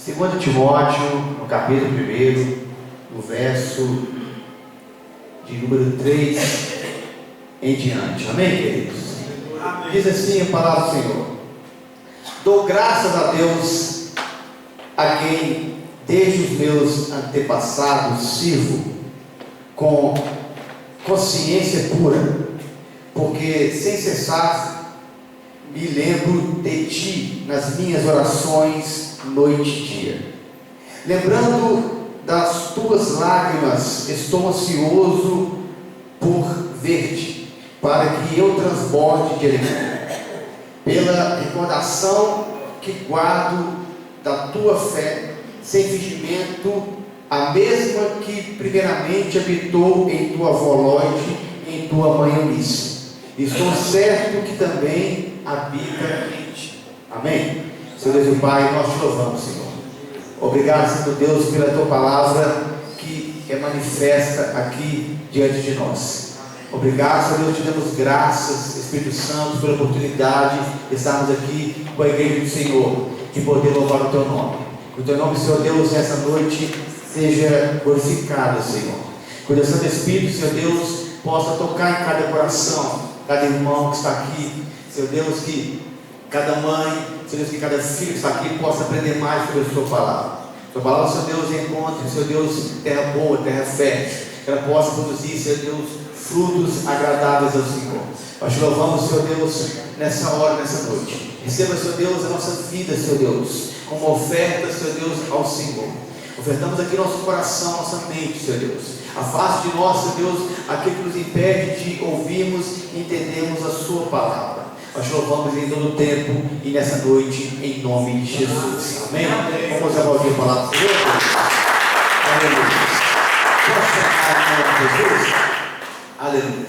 2 Timóteo, no capítulo 1, no verso de número 3 em diante. Amém, queridos? Amém. Diz assim a palavra do Senhor: dou graças a Deus, a quem desde os meus antepassados sirvo com consciência pura, porque sem cessar me lembro de ti nas minhas orações noite e dia. Lembrando das tuas lágrimas, estou ansioso por ver-te, para que eu transborde de alegria, pela recordação que guardo da tua fé, sem fingimento, a mesma que primeiramente habitou em tua avó Lóide, em tua mãe Eunice. Estou certo que também habita em ti. Amém? Seu Deus e Pai, nós te louvamos, Senhor. Obrigado, Santo Deus, pela tua palavra que é manifesta aqui diante de nós. Obrigado, Senhor Deus, te damos graças, Espírito Santo, pela oportunidade de estarmos aqui com a igreja do Senhor, de poder louvar o teu nome. Que o teu nome, Senhor Deus, nessa noite seja glorificado, Senhor. Que o Santo Espírito, Senhor Deus, possa tocar em cada coração, cada irmão que está aqui, Senhor Deus, que cada mãe, Senhor Deus, que cada filho que está aqui possa aprender mais sobre a sua palavra. Sua palavra, Senhor Deus, encontre, Senhor Deus, terra boa, terra fértil, que ela possa produzir, Senhor Deus, frutos agradáveis ao Senhor. Nós te louvamos, Senhor Deus, nessa hora, nessa noite. Receba, Senhor Deus, a nossa vida, Senhor Deus, como oferta, Senhor Deus, ao Senhor. Ofertamos aqui nosso coração, nossa mente, Senhor Deus. Afaste de nós, Senhor Deus, aquilo que nos impede de ouvirmos e entendermos a sua palavra. Nós te louvamos em todo o tempo e nessa noite, em nome de Jesus. Amém? Vamos aplaudir a palavra do Senhor. Aleluia. Jesus. Aleluia.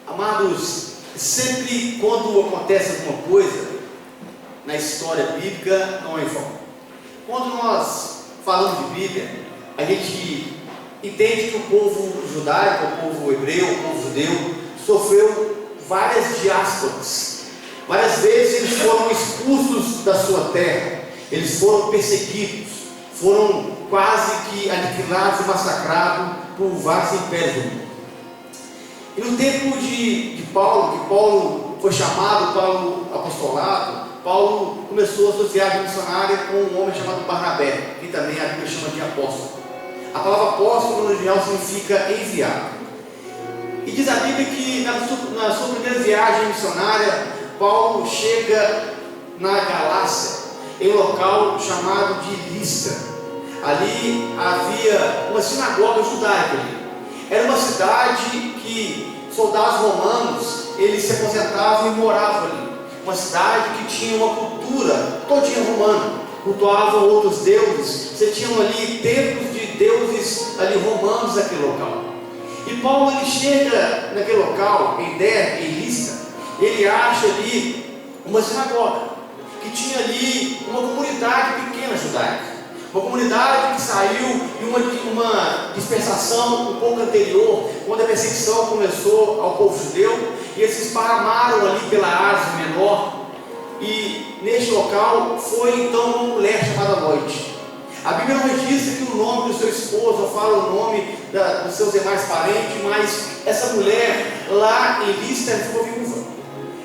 Amados, sempre quando acontece alguma coisa na história bíblica, não é em vão. Quando nós falamos de Bíblia, a gente entende que o povo judaico, o povo hebreu, o povo judeu, sofreu várias diásporas. Várias vezes eles foram expulsos da sua terra, eles foram perseguidos, foram quase que aniquilados e massacrados por vários impérios do mundo. E no tempo de Paulo, que Paulo foi chamado para o apostolado, Paulo começou a associar a vida missionária com um homem chamado Barnabé, que também a Bíblia chama de apóstolo. A palavra apóstolo no original significa enviado. E diz a Bíblia que na sua primeira viagem missionária, Paulo chega na Galácia, em um local chamado de Listra. Ali havia uma sinagoga judaica. Era uma cidade que soldados romanos, eles se aposentavam e moravam ali. Uma cidade que tinha uma cultura todinha romana, cultuavam outros deuses. Você tinha ali templos de deuses ali romanos naquele local. E Paulo, ele chega naquele local, em Derbe, em Listra, ele acha ali uma sinagoga, que tinha ali uma comunidade pequena judaica, uma comunidade que saiu de uma dispersação um pouco anterior, quando a perseguição começou ao povo judeu, e eles se esparramaram ali pela Ásia Menor, e neste local foi então uma mulher chamada Lóide. A Bíblia não registra que o nome do seu esposo, ou fala o nome dos seus demais parentes, mas essa mulher lá em Listra ficou viúva,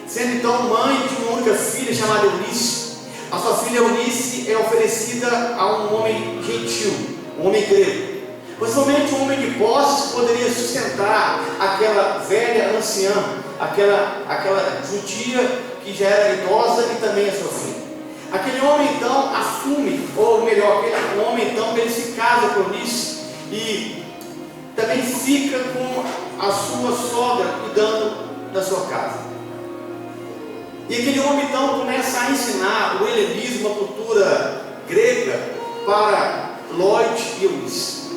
sendo então mãe de uma única filha chamada Eunice. A sua filha Eunice é oferecida a um homem gentil, um homem grego, possivelmente um homem de posses que poderia sustentar aquela velha anciã, aquela judia que já era idosa e também a sua filha. Aquele homem então assume, ou melhor, aquele homem então ele se casa com Eunice e também fica com a sua sogra cuidando da sua casa. E aquele homem então começa a ensinar o helenismo, a cultura grega, para Lóide e Eunice.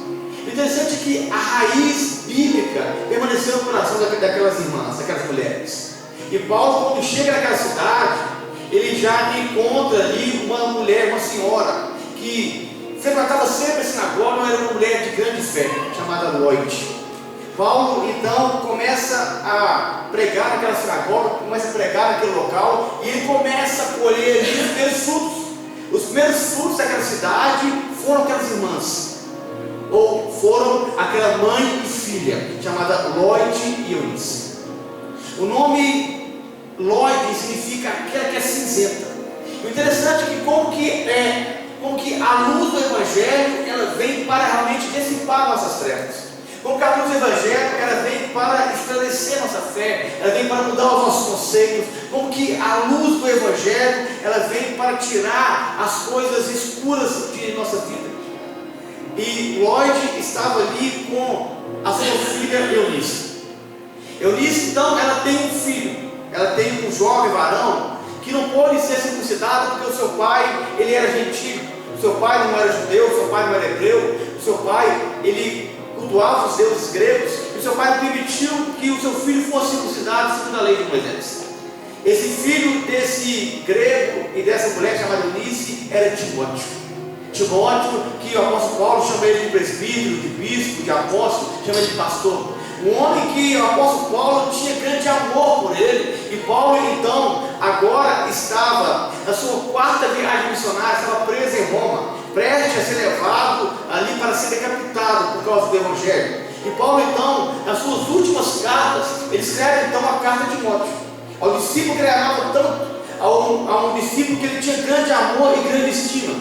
Interessante é que a raiz bíblica permaneceu no coração daquelas irmãs, daquelas mulheres. E Paulo, quando chega naquela cidade, ele já encontra ali uma mulher, uma senhora, que frequentava sempre a sinagoga, era uma mulher de grande fé, chamada Lóide. Paulo então começa a pregar naquela sinagoga, começa a pregar naquele local, e ele começa a colher ali os primeiros frutos daquela cidade foram aquelas irmãs, ou foram aquela mãe e filha, chamada Lloyd e Eunice. O nome Lloyd significa aquela que é cinzenta. O interessante é que como que a luz do Evangelho, ela vem para realmente dissipar nossas trevas. Como que a luz do Evangelho, ela vem para esclarecer nossa fé, ela vem para mudar os nossos conceitos. Como que a luz do Evangelho, ela vem para tirar as coisas escuras de nossa vida. E Lloyd estava ali com a sua filha Eunice. Eunice, então, ela tem um filho, ela tem um jovem varão que não pôde ser circuncidado porque o seu pai, ele era gentil. O seu pai não era judeu, o seu pai não era hebreu, o seu pai, ele cultuava os deuses gregos, e o seu pai permitiu que o seu filho fosse circuncidado segundo a lei de Moisés. Esse filho desse grego e dessa mulher chamada Eunice era Timóteo. Timóteo, que o apóstolo Paulo chama ele de presbítero, de bispo, de apóstolo, chama ele de pastor. Um homem que o apóstolo Paulo tinha grande amor por ele. E Paulo então agora estava na sua 4ª viagem missionária, estava preso em Roma, prestes a ser levado ali para ser decapitado por causa do Evangelho. E Paulo então, nas suas últimas cartas, ele escreve então a carta de Timóteo, ao discípulo que ele amava tanto, a um discípulo que ele tinha grande amor e grande estima.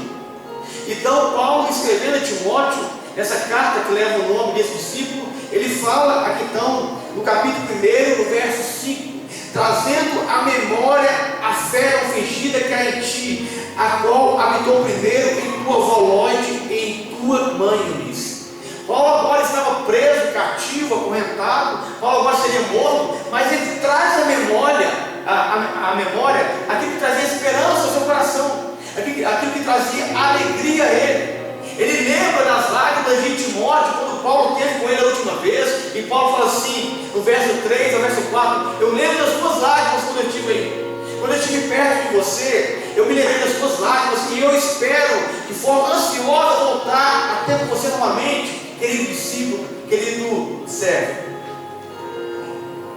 Então Paulo, escrevendo a Timóteo essa carta que leva o nome desse discípulo, ele fala aqui então no capítulo 1, no verso 5, trazendo à memória a fé ofendida que há em ti, a qual habitou primeiro em tua avó Lloyd e em tua mãe Eunice. Paulo agora estava preso, cativo, acorrentado. Paulo agora seria morto, mas ele traz à memória, a memória aquilo que trazia esperança ao seu coração, aquilo que trazia alegria a ele. Ele lembra das lágrimas de Timóteo, quando Paulo teve com ele a última vez, e Paulo fala assim, no verso 3 ao verso 4, eu lembro das tuas lágrimas quando eu estive aí. Quando eu estive perto de você, eu me lembrei das tuas lágrimas, e eu espero, de forma ansiosa, voltar até com você novamente, querido discípulo, querido servo.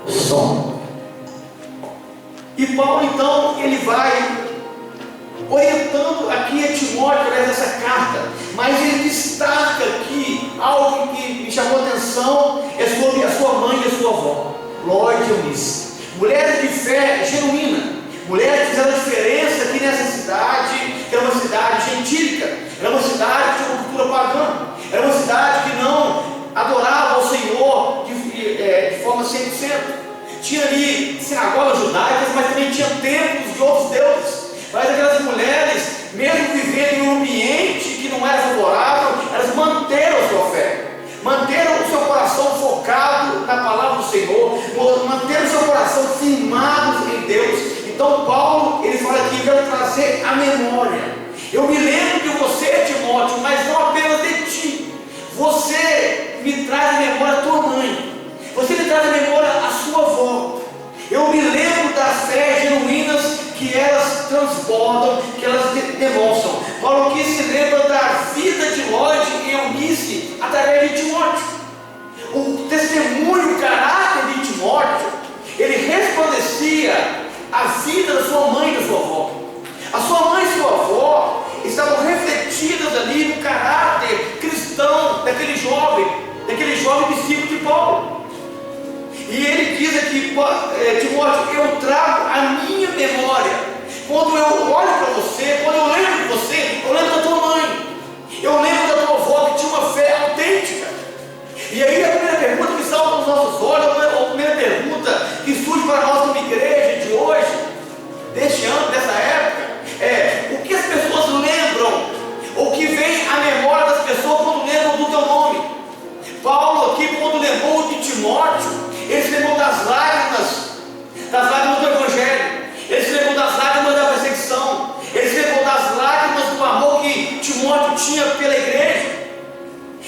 Som. E Paulo então, ele vai orientando aqui a Timóteo através dessa carta, mas ele destaca aqui algo que me chamou a atenção, é sobre a sua mãe e a sua avó, Lloyd e Eunice, mulheres de fé genuína, mulheres que fizeram diferença aqui nessa cidade, que era uma cidade gentílica, era uma cidade que tinha uma cultura pagã, era uma cidade que não adorava ao Senhor de forma 100%, tinha ali sinagogas judaicas, mas também tinha templos de outros deuses. Mas aquelas mulheres, mesmo vivendo em um ambiente que não era favorável, elas manteram a sua fé, manteram o seu coração focado na palavra do Senhor, manteram o seu coração firmado em Deus. Então Paulo, ele fala aqui, eu quero trazer a memória. Eu me lembro de você, Timóteo, mas não apenas de ti. Você me traz a memória a tua mãe, você me traz a memória a sua avó. Eu me lembro das fé genuínas que elas transbordam, que elas demonstram. Paulo aqui se lembra da vida de Lloyd e Eunice através de Timóteo. O testemunho, o caráter de Timóteo, ele resplandecia a vida da sua mãe e da sua avó. A sua mãe e sua avó estavam refletidas ali no caráter cristão daquele jovem discípulo de Paulo. E ele diz aqui, Timóteo, eu trago a minha memória. Quando eu olho para você, quando eu lembro de você, eu lembro da tua mãe, eu lembro da tua avó que tinha uma fé autêntica. E aí a primeira pergunta que salta aos nossos olhos, a primeira pergunta que surge para nós como igreja de hoje, deste ano, dessa época, é: o que as pessoas lembram, ou que vem à memória das pessoas quando lembram do teu nome? Paulo aqui, quando lembrou de Timóteo, ele se lembrou das lágrimas do Evangelho, ele se lembrou das lágrimas da perseguição, ele se lembrou das lágrimas do amor que Timóteo tinha pela igreja,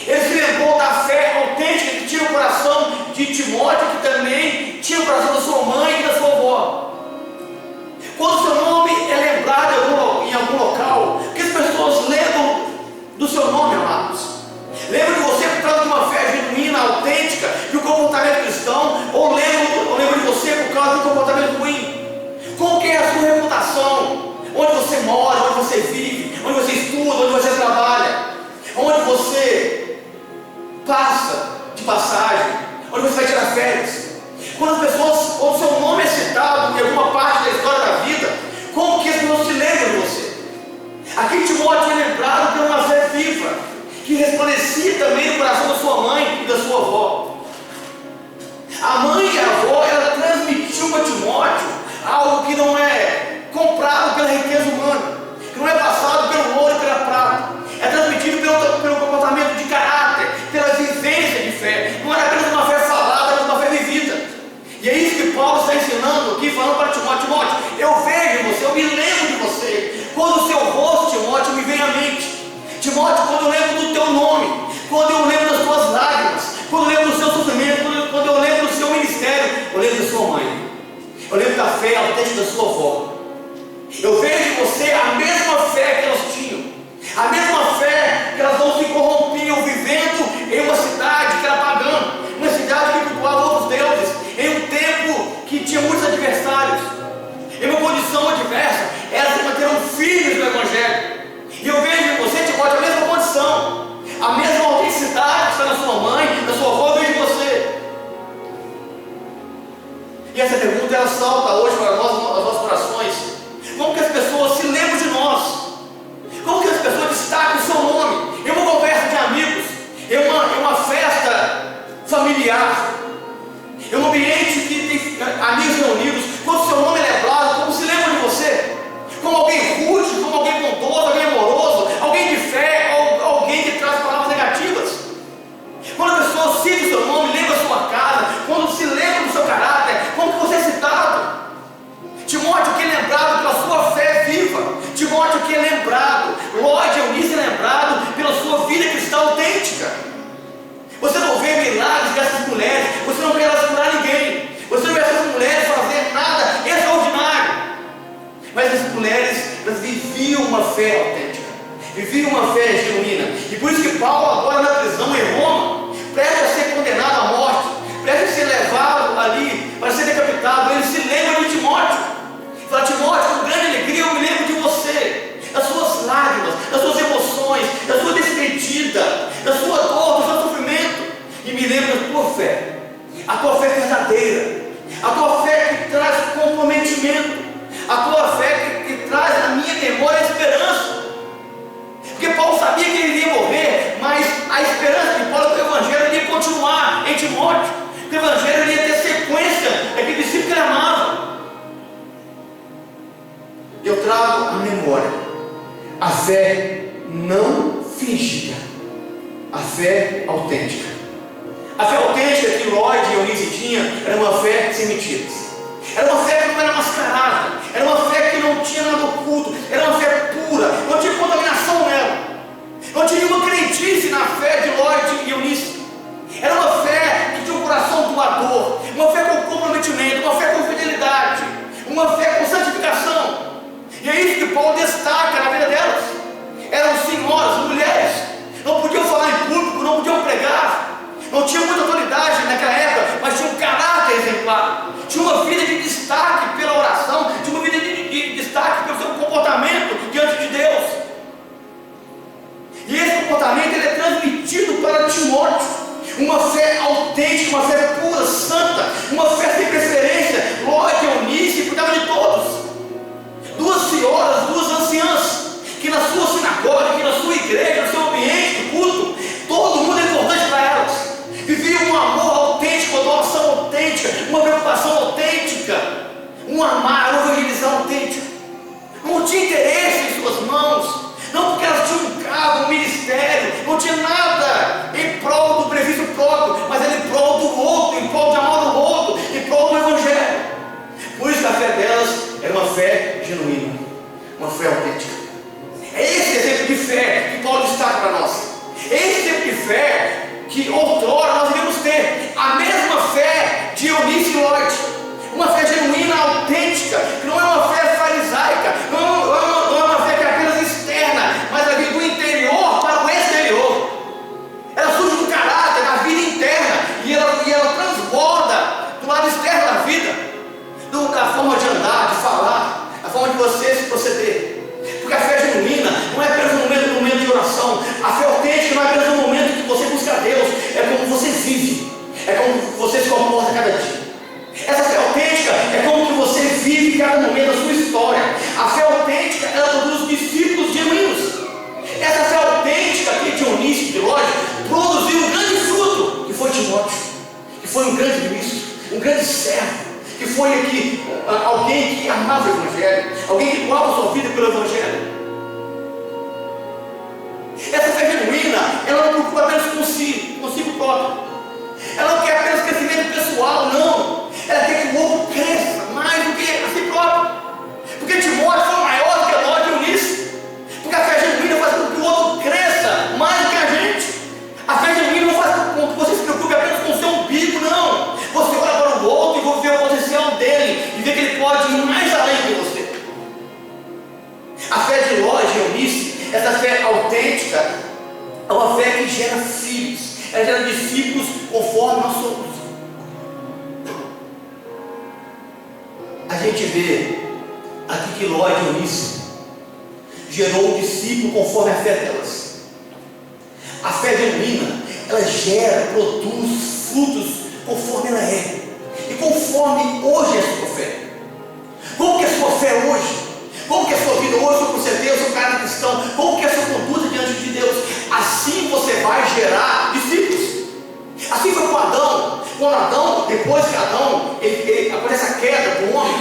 ele se lembrou da fé autêntica que tinha o coração de Timóteo, que também tinha o coração da sua mãe e da sua avó. Quando o seu nome é lembrado em algum local, que as pessoas lembram do seu nome, amados? Lembram de você por causa de uma fé genuína, autêntica, de um comportamento cristão, ou lembram de você por causa de um comportamento ruim? Como que é a sua reputação? Onde você mora, onde você vive, onde você estuda, onde Aqui Timóteo é lembrado por uma fé viva, que resplandecia também no coração da sua mãe e da sua avó. A mãe e a avó, ela transmitiu para Timóteo algo que não é comprado pela riqueza humana, que não é passado pelo ouro e pela prata, é transmitido pelo comportamento de caráter, pela vivência de fé. Não era apenas uma fé falada, mas uma fé vivida. E é isso que Paulo está ensinando aqui, falando para Timóteo: Timóteo, eu vejo você, eu me lembro de você. Quando o seu rosto, Timóteo, me vem à mente. Timóteo, quando eu lembro do teu nome, quando eu lembro das tuas lágrimas, quando eu lembro do seu sofrimento, quando eu lembro do seu ministério, eu lembro da sua mãe, eu lembro da fé autêntica da sua avó. Eu vejo em você a mesma fé que elas tinham, a mesma fé que elas não se corrompiam vivendo em uma cidade que era pagã, uma cidade que cultuava outros deuses, em um tempo que tinha muitos adversários, em uma condição adversa. Elas se manteram firmes no Evangelho. E eu vejo em você, Timóteo, a mesma condição, a mesma autenticidade que está na sua mãe, na sua avó, eu vejo em você. E essa pergunta, ela salta hoje para nós, as nossas corações: como que as pessoas se lembram de nós? Como que as pessoas destacam o seu nome em uma conversa de amigos, em uma festa familiar, em um ambiente que tem amigos reunidos? Quando o seu nome é lembrado, como se lembra de você? Como alguém rude, como alguém bondoso, alguém amoroso, alguém de fé, alguém que traz palavras negativas? Quando a pessoa cita o seu nome, lembra a sua casa, quando se lembra do seu caráter, como que você é citado? Timóteo que é lembrado pela sua fé viva, Timóteo que é lembrado, Lóide e Eunice é lembrado pela sua vida cristã autêntica. Você não vê milagres dessas mulheres, você não vê elas curar ninguém, você não vê essas mulheres fazer nada extraordinário, mas essas mulheres, elas viviam uma fé autêntica, viviam uma fé genuína. E por isso que Paulo, agora na prisão em Roma, prestes a ser condenado à morte, prestes a ser levado ali para ser decapitado, ele se lembra de Timóteo. Fala: Timóteo, com grande alegria eu me lembro de você, das suas lágrimas, das suas emoções, da sua despedida, da sua dor, do seu sofrimento, e me lembro da tua fé, a tua fé verdadeira, a tua fé que traz comprometimento, a tua fé que traz na minha memória a esperança. Porque Paulo sabia que ele iria morrer, mas a esperança de Paulo é que o Evangelho iria continuar em Timóteo, que o Evangelho iria ter sequência daquele discípulo que ele amava. Eu trago à memória a fé não fingida, a fé autêntica. A fé autêntica que Lóide e Eunice tinha era uma fé sem mentiras, era uma fé que não era mascarada, era uma fé que não tinha nada oculto, era uma fé pura, não tinha contaminação nela, não tinha nenhuma crendice na fé de Lóide e Eunice. Era uma fé que tinha um coração doador, uma fé com comprometimento, uma fé com fidelidade, uma fé com santificação. E é isso que Paulo destaca na vida delas. Eram senhoras, mulheres, não podiam falar em público, não podiam pregar, não tinham muita autoridade naquela época, mas tinham um caráter exemplar, tinha uma vida de destaque pela oração, tinha uma vida de destaque pelo seu comportamento diante de Deus. E esse comportamento ele é transmitido para Timóteo, uma fé autêntica, uma fé pura, santa, uma fé sem preferência. Lóide e Eunice cuidavam de todos. Duas senhoras, duas anciãs, que na sua sinagoga, que na sua igreja, no seu ambiente de culto, todo mundo é importante para elas. Viviam um amor autêntico, uma adoração autêntica, uma preocupação autêntica, um amar, uma evangelização autêntica. Não tinha interesse em suas mãos, não porque elas tinham um cargo, um ministério, não tinha nada em prol do benefício próprio, mas era em prol do ela não preocupa apenas consigo próprio. Ela não quer apenas crescimento pessoal, não. Ela quer que o outro cresça mais do que a si próprio. Porque Timóteo foi maior do que nós e Eunice. Porque a fé genuína faz com que o outro cresça mais do que a gente. A fé genuína não faz com que você se preocupe apenas com o seu umbigo, não. Você olha para o outro e você vê o potencial dele e vê que ele pode ir mais além de você. A fé de Ló e Eunice, essa fé autêntica, é uma fé que gera filhos, ela gera discípulos conforme nós somos. A gente vê aqui que Ló e Eunice gerou um discípulo conforme a fé delas. A fé genuína, ela gera, produz frutos conforme ela é e conforme hoje é a sua fé. Como que é a sua fé hoje? Como que é a sua vida hoje? Como você é Deus, seu caráter cristão? Como que é a sua conduta diante de Deus? Assim você vai gerar discípulos. Assim foi com Adão. Quando Adão, depois que Adão, acontece a queda do homem.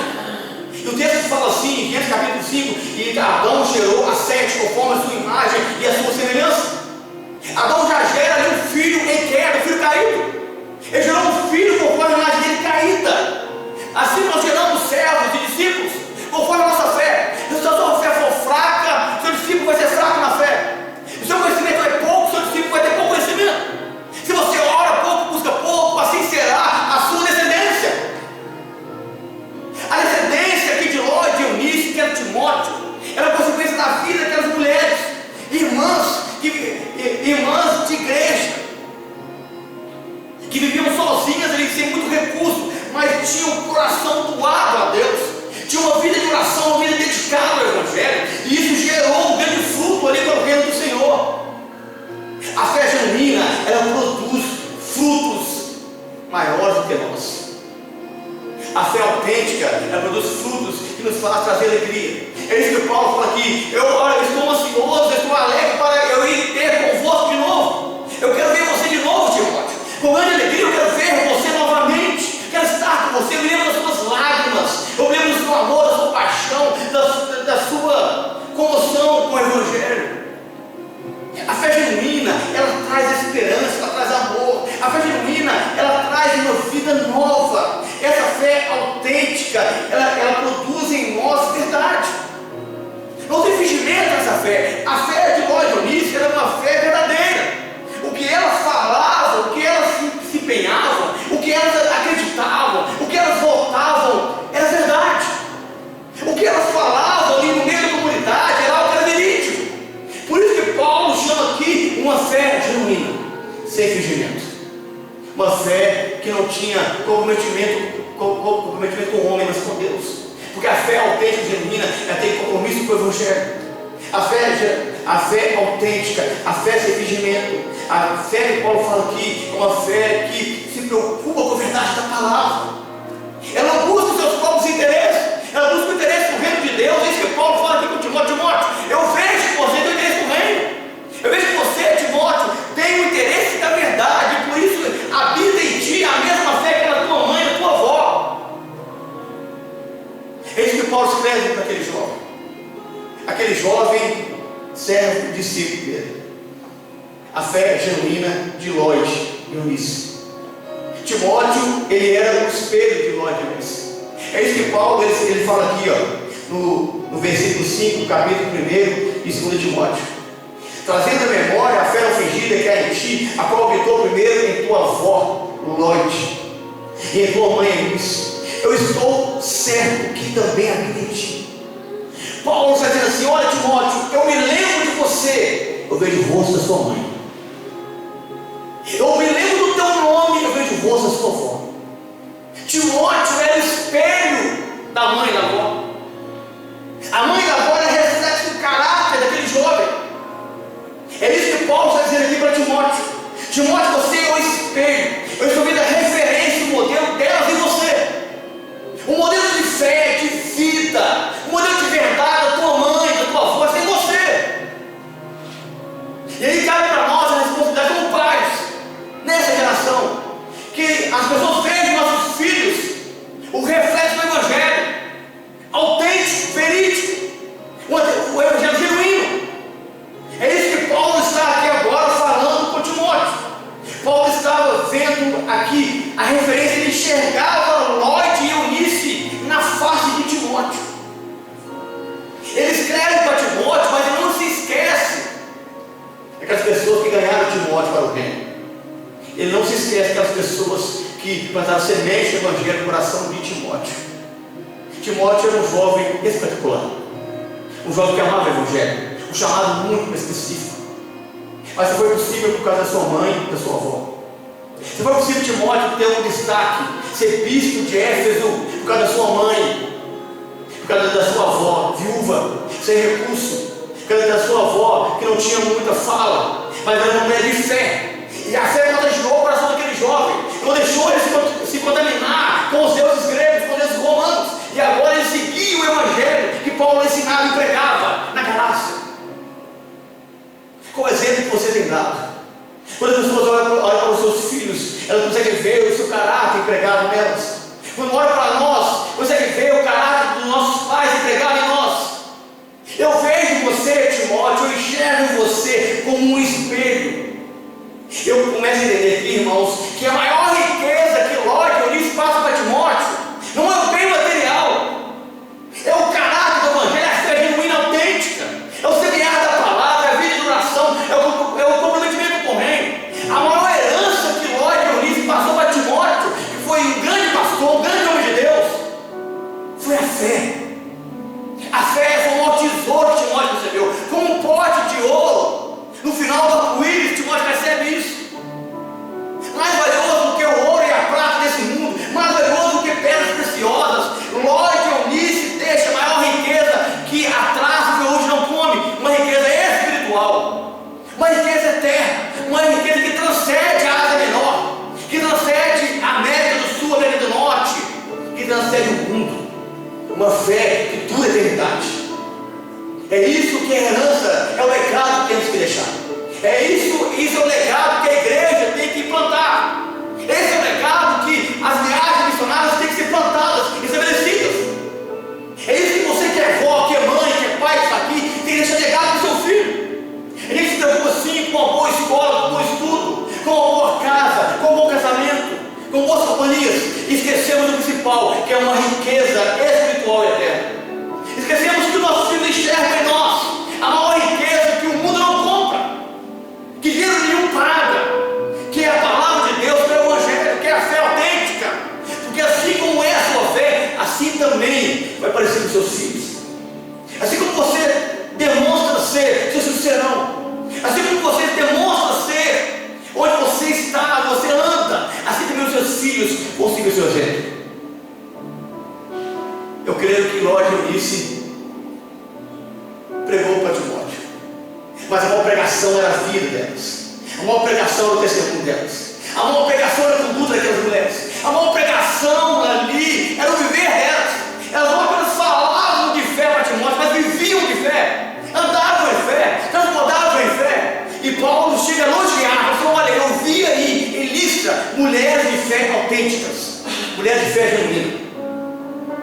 E o texto fala assim, em Gênesis capítulo 5, e Adão gerou a Sete conforme a sua imagem e a sua semelhança. Adão já gera ali um filho em queda, um filho caído. Ele gerou um filho conforme a imagem dele caída. Assim nós geramos servos e discípulos conforme a nossa fé. Se a sua fé for fraca, seu discípulo vai ser fraco na fé. Se o seu conhecimento é pouco, seu discípulo vai ter pouco conhecimento. Se você ora pouco, busca pouco, assim será a sua descendência. A descendência aqui de Ló e de Eunice, que era Timóteo, era consequência da vida daquelas mulheres, irmãs de igreja, que viviam sozinhas ali, sem muito recurso, mas tinham o coração doado a Deus, tinham uma vida de oração, uma vida dedicada ao Evangelho, e isso gerou um grande fruto ali para o reino do Senhor. A fé genuína, ela produz frutos maiores do que nós. A fé autêntica, ela produz frutos que nos faz trazer alegria. É isso que Paulo fala aqui. Eu estou ansioso, eu estou alegre para eu ir ter convosco de novo. Eu quero ver você de novo, Timóteo. Com grande alegria eu quero ver você novamente. Quero estar com você. Eu me lembro das suas lágrimas. Eu me lembro do seu amor, da sua paixão, da sua comoção com o Evangelho. A fé genuína, ela traz esperança, ela traz amor. A fé genuína, ela traz uma vida nova. Essa fé autêntica, ela produz em nós verdade. Não tem fingimento nessa fé. A fé de Ló e Eunice era uma fé verdadeira. O que elas falavam, o que elas se empenhavam, o que elas acreditavam, o que elas votavam, era verdade. O que elas falavam ali no meio da comunidade era algo que era verídico. Por isso que Paulo chama aqui uma fé genuína, sem fingimento. Uma fé que não tinha comprometimento com o homem, mas com Deus. Porque a fé autêntica e genuína, ela tem compromisso com o Evangelho. A fé autêntica, a fé sem fingimento, a fé que Paulo fala aqui, é uma fé que se preocupa com a verdade da palavra. Ela não busca os seus próprios interesses, ela busca o interesse do reino de Deus. É isso que Paulo fala aqui com Timóteo. Eu vejo que você tem o interesse do reino. Eu vejo que você, Timóteo, tem o interesse da verdade, e por isso habita em ti a mesma fé que era da tua mãe e da tua avó. É isso que Paulo escreve para aquele jovem. Aquele jovem servo e discípulo dele. A fé genuína de Ló e Eunice. Timóteo, ele era o espelho de Ló e Eunice. É isso que Paulo ele fala aqui, ó, no versículo 5, capítulo 1 e 2 Timóteo. Trazendo a memória a fé ofendida que há em ti, a qual habitou primeiro em tua avó, Lóide, e em tua mãe Eunice. Eu estou certo que também habita em ti. Paulo está dizendo assim: olha, Timóteo, eu me lembro de você, eu vejo o rosto da sua mãe. Eu me lembro do teu nome, eu vejo o rosto da sua avó. Timóteo era o espelho da mãe e da avó. A mãe e da avó era reflexo do caráter daquele jovem. É isso que Paulo está dizendo aqui para Timóteo. Timóteo, você é o espelho. Eu estou vendo a referência, o modelo delas em você. Um modelo de fé, de vida, um modelo de verdade da tua mãe, da tua avó, tem você. E aí cabe para nós a responsabilidade como pais, nessa geração, que as pessoas vejam nossos filhos o reflexo do Evangelho. Timóteo para o reino. Ele não se esquece das pessoas que plantaram semente do evangelho no coração de Timóteo. Timóteo era um jovem espetacular, um jovem que amava o evangelho, um chamado muito específico. Mas se foi possível por causa da sua mãe e da sua avó. Se foi possível Timóteo ter um destaque, ser bispo de Éfeso por causa da sua mãe, por causa da sua avó, viúva, sem recurso, por causa da sua avó, que não tinha muita fala, mas era uma mulher de fé. E a fé contagiou o coração daquele jovem, não deixou ele se contaminar com os deuses gregos, com os deuses romanos, e agora ele seguia o evangelho que Paulo ensinava e pregava na Galácia. Qual exemplo que você tem dado? Quando as pessoas olham para os seus filhos, elas conseguem ver o seu caráter empregado nelas. Quando olham para nós, conseguem ver o caráter dos nossos pais empregado em nós. Eu vejo você, Timóteo, eu enxergo você como um espelho. Eu começo a entender aqui, irmãos, que a maior riqueza que Ló e Eunice passa para Timóteo não é o bem material, é o caráter do evangelho, é a fé genuína, autêntica, é o semear da palavra, é a vida de oração, é o comprometimento com o reino. A maior herança que Ló e Eunice passou para Timóteo, que foi um grande pastor, um grande homem de Deus, foi a fé. A fé foi o maior tesouro que Timóteo recebeu, como um pote de ouro. No final do arco-íris, Timóteo recebe isso. Mais valioso do que o ouro e a prata desse mundo, mais valioso do que pedras preciosas. Ló e Eunice deixa a maior riqueza que a traça que hoje não come, uma riqueza espiritual, uma riqueza eterna, uma riqueza que transcende a Ásia Menor, que transcende a América do Sul, a América do Norte, que transcende o mundo. Uma fé que dura a eternidade. É isso que é herança, é o legado que temos que deixar. Isso é o legado que a igreja tem que implantar. Esse é o legado que as viagens missionárias têm que ser plantadas, estabelecidas. É isso que você que é avó, que é mãe, que é pai, que está aqui, tem que deixar legado para o seu filho. A gente se preocupa sim com uma boa escola, com um bom estudo, com uma boa casa, com um bom casamento, com boas companhias. Esquecemos do principal, que é uma riqueza espiritual e eterna. Esquecemos que o nosso filho enxerga em nós a maior riqueza que o mundo não compra, que dinheiro nenhum paga, que é a palavra de Deus, que é o evangelho, que é a fé autêntica. Porque assim como é a sua fé, assim também vai parecer com seus filhos. Assim como você demonstra ser, seus filhos serão. Assim como você demonstra ser onde você está, você anda, assim também os seus filhos vão seguir o seu exemplo. Eu creio que Ló e Eunice pregou para Timóteo, mas a maior pregação era a vida delas, a maior pregação era o testemunho delas, a maior pregação era a conduta daquelas mulheres, a maior pregação ali era o viver delas. Elas não apenas falavam de fé para Timóteo, mas viviam de fé, andavam em fé, transportavam em fé. E Paulo chega a elogiar, falou: olha, eu vi aí em Listra mulheres de fé autênticas, mulheres de fé genuína.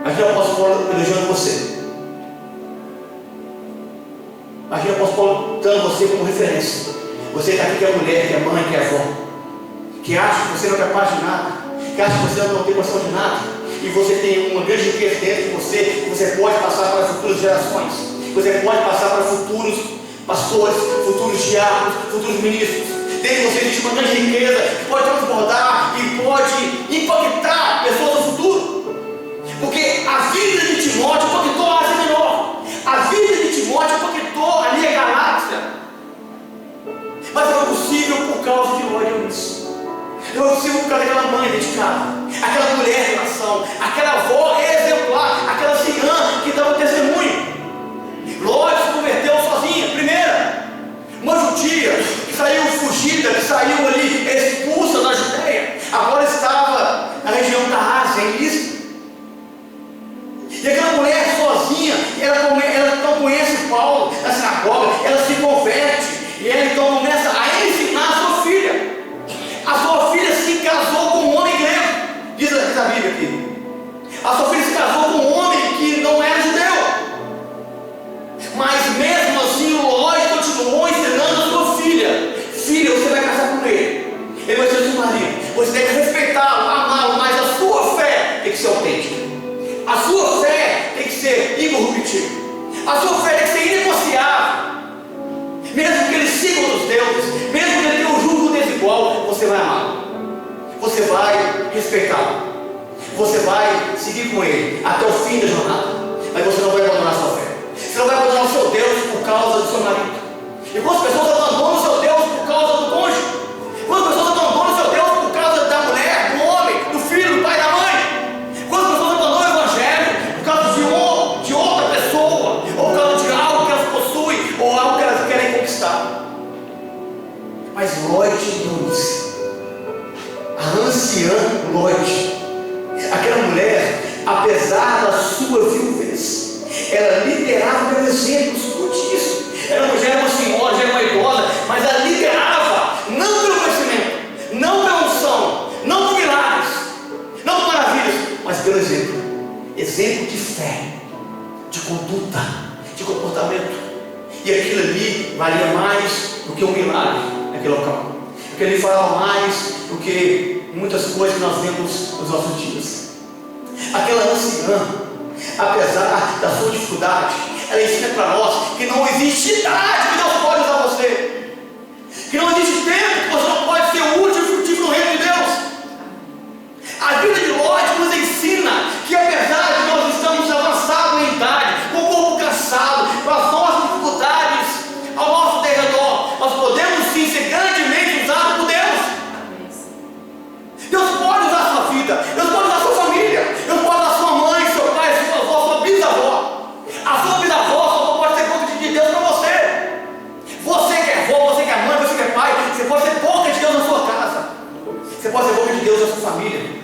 Aqui eu posso Paulo elogiando você. Aqui eu posso Paulo dando você como referência. Você está aqui que é mulher, que é mãe, que é avó, que acha que você não é capaz de nada, que acha que você não tem noção de nada, e você tem uma grande riqueza dentro de você, que você pode passar para as futuras gerações, você pode passar para futuros pastores, futuros diáconos, futuros ministros. Dentro de você existe uma grande riqueza que pode transbordar e pode impactar pessoas no futuro. Porque a vida de Timóteo impactou a Ásia Menor, a vida de Timóteo impactou ali a Galácia, mas foi possível por causa de Ló e Eunice. Não é possível por causa daquela mãe dedicada, aquela mulher de oração, aquela avó exemplar, aquela senhã que dava testemunho. Ló se converteu sozinha, primeira, uma judia que saiu fugida, que saiu ali expulsa da Judeia, agora estava na região da Ásia, em Listra. E aquela mulher sozinha, ela então conhece Paulo na sinagoga, ela se converte, e ela então começa a ensinar a sua filha. A sua filha se casou com um homem grego, diz a Bíblia aqui. A sua filha se casou com um homem que não era judeu. Mas mesmo assim, Ló continuou ensinando a sua filha: filha, você vai casar com ele, ele vai ser seu marido, você deve respeitá-lo, amá-lo, mas a sua fé tem que ser autêntica. A sua fé tem que ser incorruptível. A sua fé tem que ser inegociável. Mesmo que ele siga outros deuses, mesmo que ele tenha o jugo espiritual, você vai amá-lo, você vai respeitá-lo, você vai seguir com ele até o fim da jornada, mas você não vai abandonar a sua fé. Você não vai abandonar o seu Deus por causa do seu marido. E quantas pessoas abandonam o seu Deus por causa do cônjuge? Quantas pessoas abandonam o seu Deus por causa da mulher, do homem, do filho, do pai, da mãe? Quantas pessoas abandonam o evangelho por causa de outra pessoa, ou por causa de algo que elas possuem, ou algo que elas querem conquistar? Mas Ló não disse. A anciã Ló, aquela mulher, apesar da sua viuvez, ela liderava pelo exemplo. Escute isso. Já era uma senhora, já era uma idosa, mas ela liderava, não pelo conhecimento, não pela unção, não por milagres, não por maravilhas, mas pelo exemplo. Exemplo de fé, de conduta, de comportamento. E aquilo ali valia mais do que um milagre naquele local. Aquilo ali falava mais do que muitas coisas que nós vemos nos nossos dias. Aquela anciã, apesar da sua dificuldade, ela ensina para nós que não existe idade que Deus pode usar você, que não existe tempo que você não pode ser útil e frutífero no reino de Deus. A vida de Ló nos ensina que, apesar de nós estamos avançados em idade, com o corpo cansado, com as nossas dificuldades ao nosso derredor, nós podemos sim ser grandemente usados por Deus. Deus pode usar a sua vida, Deus pode usar a sua família, Deus pode usar a sua mãe, seu pai, sua avó, sua bisavó. A sua bisavó só pode ser boca de Deus para você. Você que é avó, você que é mãe, você que é pai, você pode ser boca de Deus na sua casa. Você pode ser boca de Deus na sua família.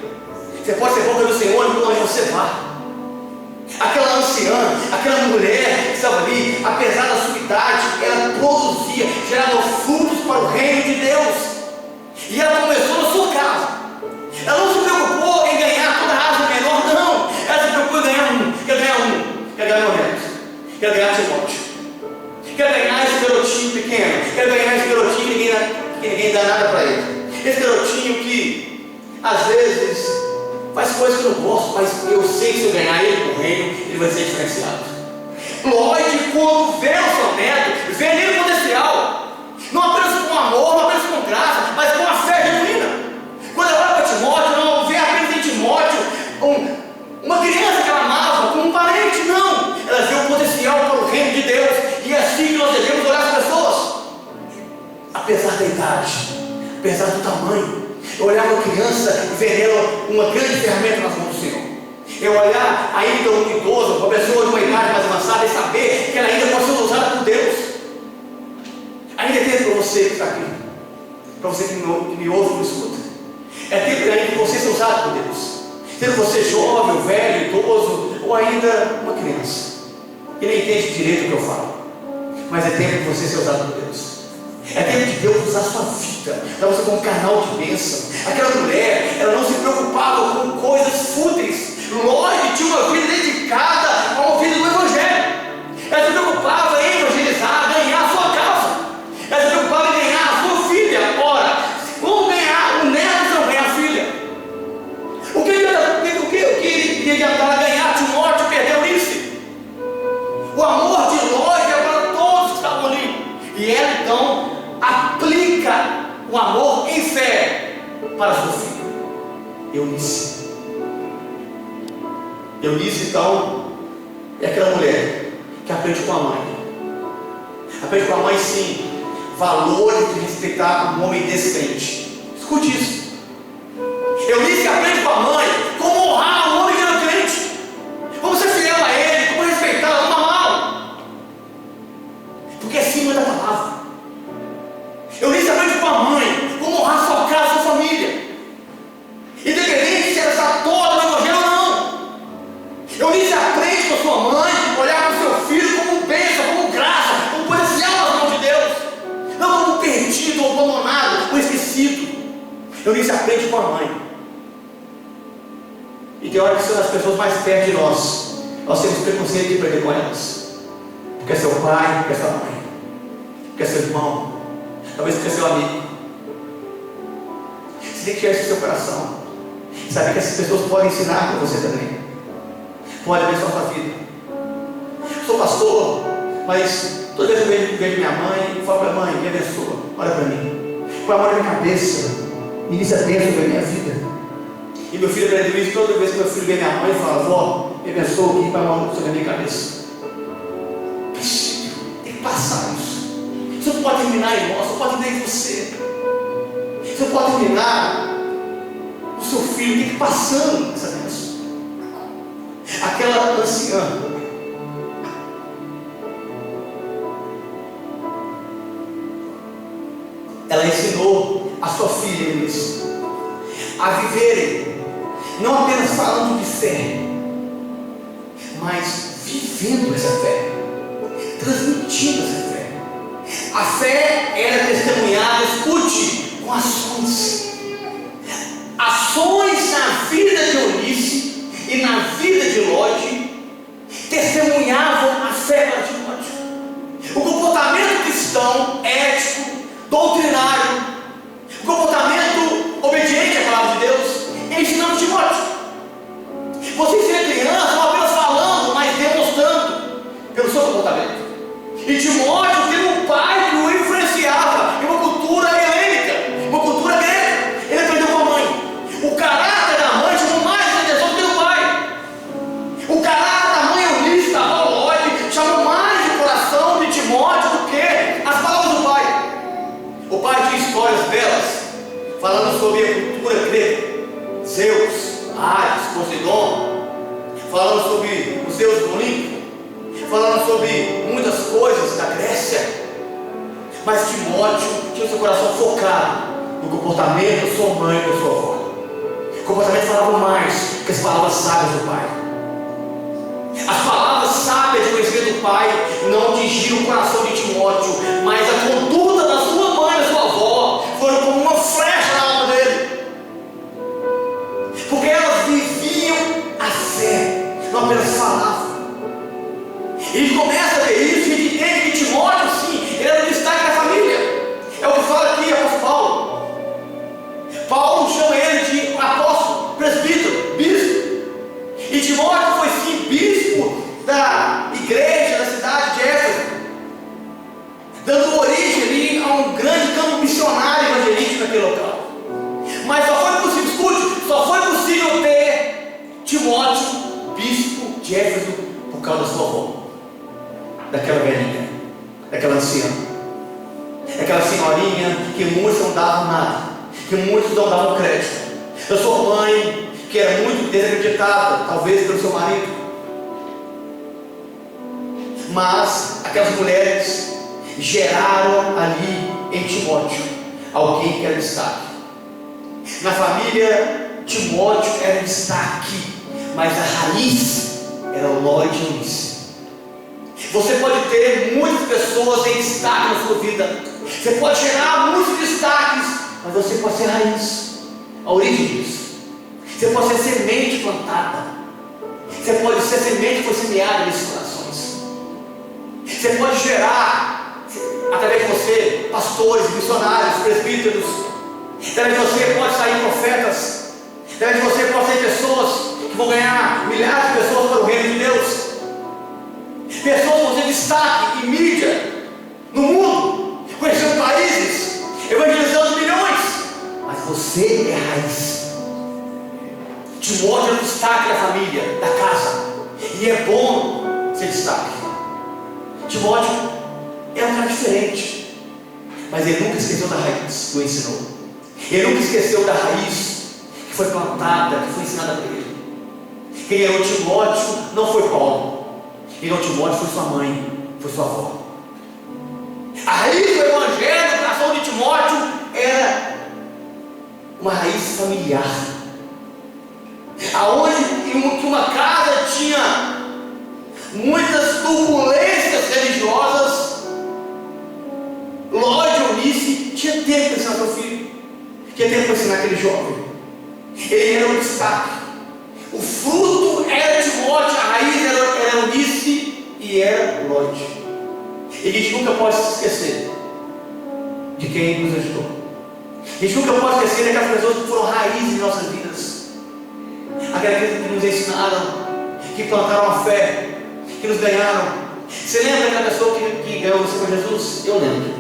Você pode ser boca do Senhor onde você vá. Aquela anciã, aquela mulher que estava ali, apesar da sua idade, ela produzia, gerava frutos para o reino de Deus. E ela começou na sua casa. Ela não se preocupou em ganhar toda a raça menor, não. Ela se preocupou em ganhar um. Quer ganhar o resto, quer ganhar Timóteo, quer ganhar esse garotinho pequeno, quer ganhar esse garotinho que ninguém dá nada para ele. Esse garotinho que às vezes faz coisas que eu não gosto, mas eu sei que se eu ganhar ele no reino, ele vai ser diferenciado. Ló, quando vê o seu neto, vê nele potencial, não apenas com amor, não apenas com graça, mas com a fé genuína. Quando ela olha para Timóteo, não vê apenas em Timóteo uma criança que ela amava, como um parente, não. Ela vê o potencial para o reino de Deus, e é assim que nós devemos olhar as pessoas. Apesar da idade, apesar do tamanho, eu olhar uma criança e ver nela uma grande ferramenta nas mãos do Senhor. Eu olhar ainda um idoso, uma pessoa de uma idade mais avançada, e saber que ela ainda pode ser usada por Deus. Ainda é tempo para você que está aqui, para você que me ouve e me escuta. É tempo ainda de você ser usado por Deus. Sendo você jovem, velho, idoso, ou ainda uma criança que nem entende direito o que eu falo, mas é tempo de você ser usado por Deus. É tempo de Deus usar a sua vida, para você como um canal de bênção. Aquela mulher, ela não se preocupava com coisas fúteis. Ló tinha uma vida dedicada ao vida do Evangelho. Ela se preocupava em evangelizar, ganhar a sua casa. Ela se preocupava em ganhar a sua filha. Ora, como ganhar o neto se não ganhar a filha? O que iria adiantar ganhar Timóteo e perder Ulisses? O amor de Ló é para todos que estavam ali. E ela então aplica o amor em fé para a sua filha, Eunice. Eunice então é aquela mulher que aprende com a mãe. Aprende com a mãe, sim, valores de respeitar um homem decente. Escute isso. Eunice aprende com a mãe como honrar um homem que não é crente, como ser fiel a ele, como respeitá-lo, como amá-lo, porque é acima da palavra. Eunice aprende com a mãe como honrar sua casa, sua família, independente se ela está toda no evangelho ou não. Eunice aprende com a sua mãe olhar para o seu filho como bênção, como graça, como potencial nas mãos de Deus, não como perdido ou abandonado ou esquecido. Eunice aprende com a mãe. E tem hora que são as pessoas mais perto de nós temos preconceito de aprender com elas, porque é seu pai, porque é sua mãe, porque é seu irmão, talvez porque é seu amigo. Você tem que tirar isso do seu coração, saber que essas pessoas podem ensinar para você também, podem abençoar a sua vida. Eu sou pastor, mas toda vez que eu vejo minha mãe, eu falo para a mãe, me abençoa, olha para mim. põe a mão na minha cabeça, e isso é bênção sobre a minha vida. E meu filho aprendeu isso toda vez que meu filho vê minha mãe e fala: vó, me abençoa aqui, põe a mão sobre a minha cabeça. Tem que passar isso. Isso não pode terminar em nós, não pode terminar em você. Isso não pode terminar no seu filho, tem que ir passando essa bênção. Aquela anciã, ela ensinou a sua filha Eunice a viverem, não apenas falando de fé, mas vivendo essa fé, transmitindo essa fé. A fé era testemunhada, escute, com ações. Ações na vida de Eunice e na vida de Lode testemunhavam a fé para Timóteo. O comportamento cristão, ético, doutrinário, o comportamento obediente à palavra de Deus, ensinando Timóteo. Vocês serem crianças, não apenas falando, mas demonstrando pelo seu comportamento. E Timóteo teve um pai que o influenciava em uma cultura helênica, uma cultura grega. Ele aprendeu com a mãe. O caráter da mãe chamou mais atenção do que do pai. O caráter da mãe Eunice, da Lode, chamou mais o coração de Timóteo do que as palavras do pai. O pai tinha histórias belas, falando sobre a cultura grega, Zeus, Ares, Poseidon, falando sobre os deuses do Olimpo, falando sobre muitas coisas da Grécia. Mas Timóteo tinha o seu coração focado no comportamento da sua mãe e da sua avó. O comportamento falava mais que as palavras sábias do pai. As palavras sábias de conhecimento do pai não atingiram o coração de Timóteo, mas a conduta da sua mãe e da sua avó foram como uma flecha na alma dele, porque elas viviam a fé, não apenas falavam. E a gente começa a ver isso, e a gente entende que Timóteo, sim, ele era o destaque da família. É o que fala aqui o apóstolo Paulo. Paulo chama ele de apóstolo, presbítero, bispo. E Timóteo foi sim bispo da igreja da cidade de Éfeso, dando origem ali a um grande campo missionário evangelístico naquele local. Mas só foi possível, escute, só foi possível ter Timóteo, bispo de Éfeso, por causa da sua avó, daquela velhinha, daquela anciã, daquela senhorinha que muitos não davam nada, que muitos não davam crédito, da sua mãe, que era muito desacreditada, talvez pelo seu marido. Mas aquelas mulheres geraram ali em Timóteo alguém que era destaque. Na família, Timóteo era destaque, mas a raiz era Lode e Eunice. Você pode ter muitas pessoas em destaque na sua vida, você pode gerar muitos destaques, mas você pode ser raiz, a origem disso. Você pode ser semente plantada, você pode ser semente que foi semeada nesses corações. Você pode gerar, através de você, pastores, missionários, presbíteros. Através de você pode sair profetas. Através de você pode ser pessoas que vão ganhar milhares de pessoas para o reino de Deus. Pessoas que vão ter destaque em mídia, no mundo, conhecendo países, evangelizando milhões. Mas você é a raiz. Timóteo é o destaque da família, da casa. E é bom ser destaque. Timóteo é um cara diferente, mas ele nunca esqueceu da raiz que o ensinou. Ele nunca esqueceu da raiz que foi plantada, que foi ensinada para ele. Quem ganhou Timóteo não foi Paulo. Quem ganhou Timóteo foi sua mãe, foi sua avó. A raiz do evangelho no coração de Timóteo era uma raiz familiar, aonde que uma casa tinha muitas turbulências religiosas, Lode e Eunice tinha tempo para ensinar seu filho, tinha tempo para ensinar aquele jovem. Ele era um destaque. O fruto era Timóteo, a raiz era Eunice e era Lode. E a gente nunca pode se esquecer de quem nos ajudou. A gente nunca pode esquecer daquelas pessoas que foram raízes em nossas vidas, aquelas que nos ensinaram, que plantaram a fé, que nos ganharam. Você lembra daquela pessoa que ganhou você com Jesus? Eu lembro.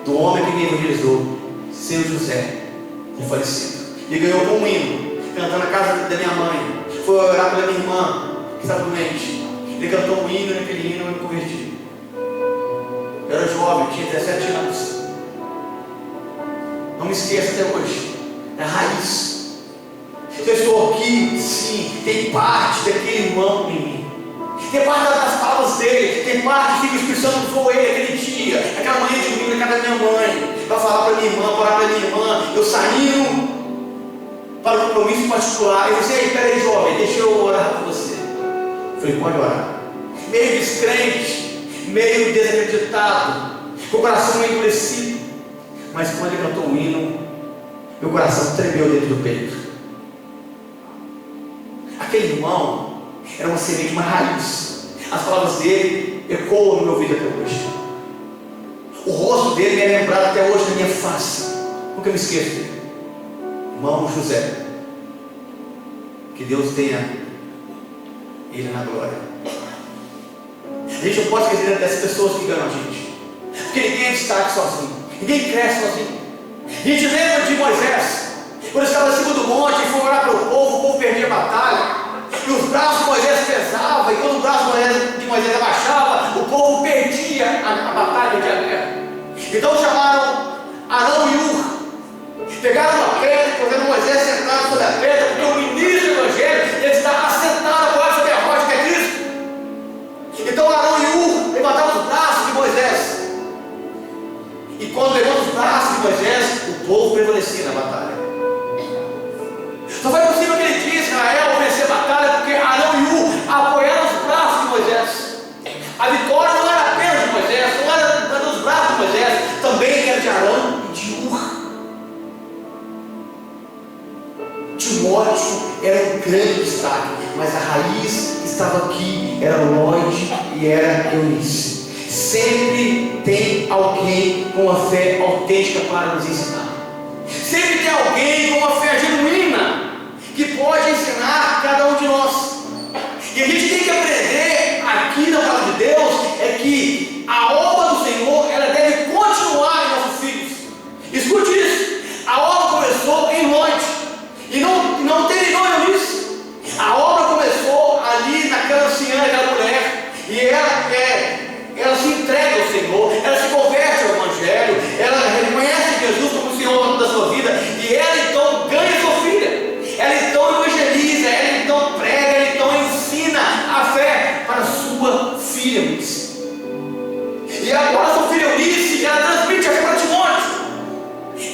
do homem que me evangelizou, seu José, que falecido. E ganhou com um hino, cantando na casa da minha mãe. Foi orar pela minha irmã, que estava doente. Ele cantou um hino, naquele hino eu me converti. Eu era jovem, tinha 17 anos. Não me esqueça até hoje, é a raiz. Se eu estou aqui, sim, tem parte daquele irmão em mim. Tem parte das palavras dele, tem parte que o Espírito Santo usou ele aquele dia, aquela manhã de domingo na casa da minha mãe, para falar para minha irmã, para orar para minha irmã. Eu saindo para o compromisso particular. Eu disse: ei, peraí, jovem, deixa eu orar por você. Eu falei: pode orar. Meio descrente, meio desacreditado, com o coração meio endurecido. Mas quando ele cantou o hino, meu coração tremeu dentro do peito. Aquele irmão era uma semente, uma raiz. As palavras dele ecoam no meu ouvido até hoje. O rosto dele me é lembrado até hoje na minha face. Nunca me esqueço dele. Irmão José. Que Deus tenha ele na glória. A gente não pode esquecer dessas pessoas que enganam a gente, porque ninguém é destaque sozinho, ninguém cresce sozinho. A gente lembra de Moisés, quando estava em cima do monte e foi orar para o povo perdia a batalha. E os braços de Moisés pesavam, e quando o braço de Moisés abaixava, o povo perdia a batalha, perdia a guerra. Então chamaram Arão e Ur, pegaram uma pedra, fizeram Moisés sentado sobre a pedra, porque o ministro do Evangelho, ele está assentado agora sobre a rocha que é Cristo. Então Arão e Ur levantaram os braços de Moisés, e quando levantam os braços de Moisés, o povo prevalecia na batalha. Só foi possível aquele dia Israel vencer a batalha porque Arão e Ur apoiaram os braços de Moisés. A vitória não era apenas de Moisés, não era dos braços de Moisés, também era de Arão e de Ur. Timóteo era um grande destaque, mas a raiz que estava aqui era Lloyd e era Eunice. Sempre tem alguém com uma fé autêntica para nos ensinar. Sempre tem alguém com uma fé genuína que pode ensinar cada um de nós. E a gente tem que aprender aqui na palavra de Deus é que a obra do Senhor, ela deve continuar em nossos filhos. Escute isso. A obra começou em Lloyd e não terminou em Eunice. A obra começou ali naquela anciã, aquela mulher, e ela se entrega ao Senhor, ela se converte ao Evangelho, ela reconhece Jesus como o Senhor da sua vida, e ela então ganha sua filha. Ela então evangeliza, ela então prega, ela então ensina a fé para sua filha Eunice. E agora sua filha Eunice, ela transmite a fé para Timóteo.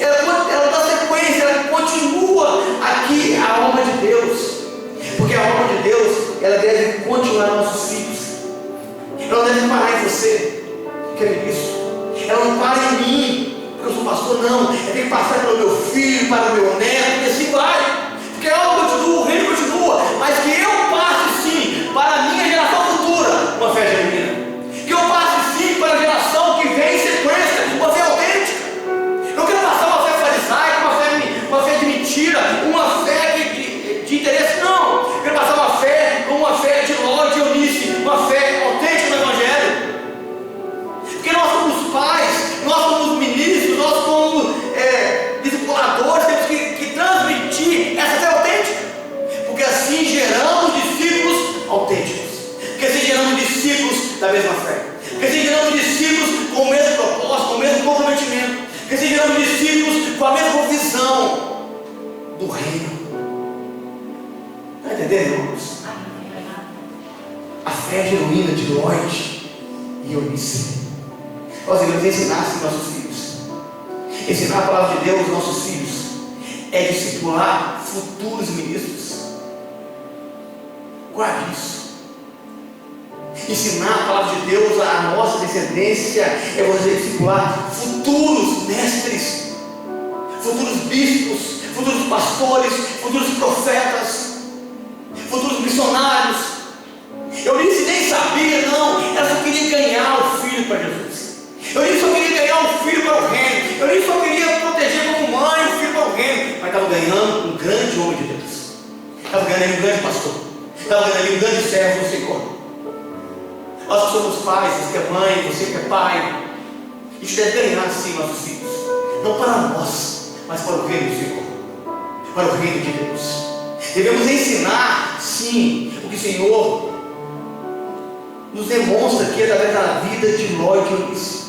Ela dá sequência, ela continua aqui a obra de Deus. Porque a obra de Deus, ela deve continuar nos nossos filhos. Ela não deve parar em você, que é isso. Ela não para em mim, porque eu sou pastor, não. Ela tem que passar pelo meu filho, para o meu neto, e assim vai. Porque a obra continua, o reino continua, mas que eu passe sim para a minha geração futura uma fé genuína. Que eu passe sim para a geração que vem em sequência uma fé autêntica. Eu quero passar uma fé farisaica, uma fé de mentira, uma fé de interesse, não. Eu quero passar uma fé de Lloyd e Eunice, uma fé autêntica no Evangelho. Porque nós somos pais, nós somos ministros, nós somos discipuladores, temos que transmitir essa fé autêntica. Porque assim geramos discípulos autênticos. Porque assim geramos discípulos da mesma fé. Porque assim geramos discípulos com o mesmo propósito, com o mesmo comprometimento. Porque assim geramos discípulos com a mesma visão do reino. Está entendendo, irmãos? A fé genuína de Lloyd e Eunice. Nós devemos ensinar assim nossos filhos. Ensinar a palavra de Deus aos nossos filhos é discipular futuros ministros. Guarde isso. Ensinar a palavra de Deus à nossa descendência é você discipular futuros mestres, futuros bispos, futuros pastores, futuros profetas, futuros missionários. Eunice nem sabia, não. Ela só queria ganhar o filho para Jesus. Eunice só queria ganhar o filho para o reino. Eunice só queria proteger como mãe o filho para o reino. Mas estava ganhando um grande homem de Deus. Estava ganhando um grande pastor. Estava ganhando um grande servo do Senhor. Nós que somos pais, você que é mãe, você que é pai, Isso deve ganhar sim nossos filhos, não para nós, mas para o reino do Senhor, para o reino de Deus. Devemos ensinar sim o que o Senhor nos demonstra aqui através da vida de Ló e de Eunice.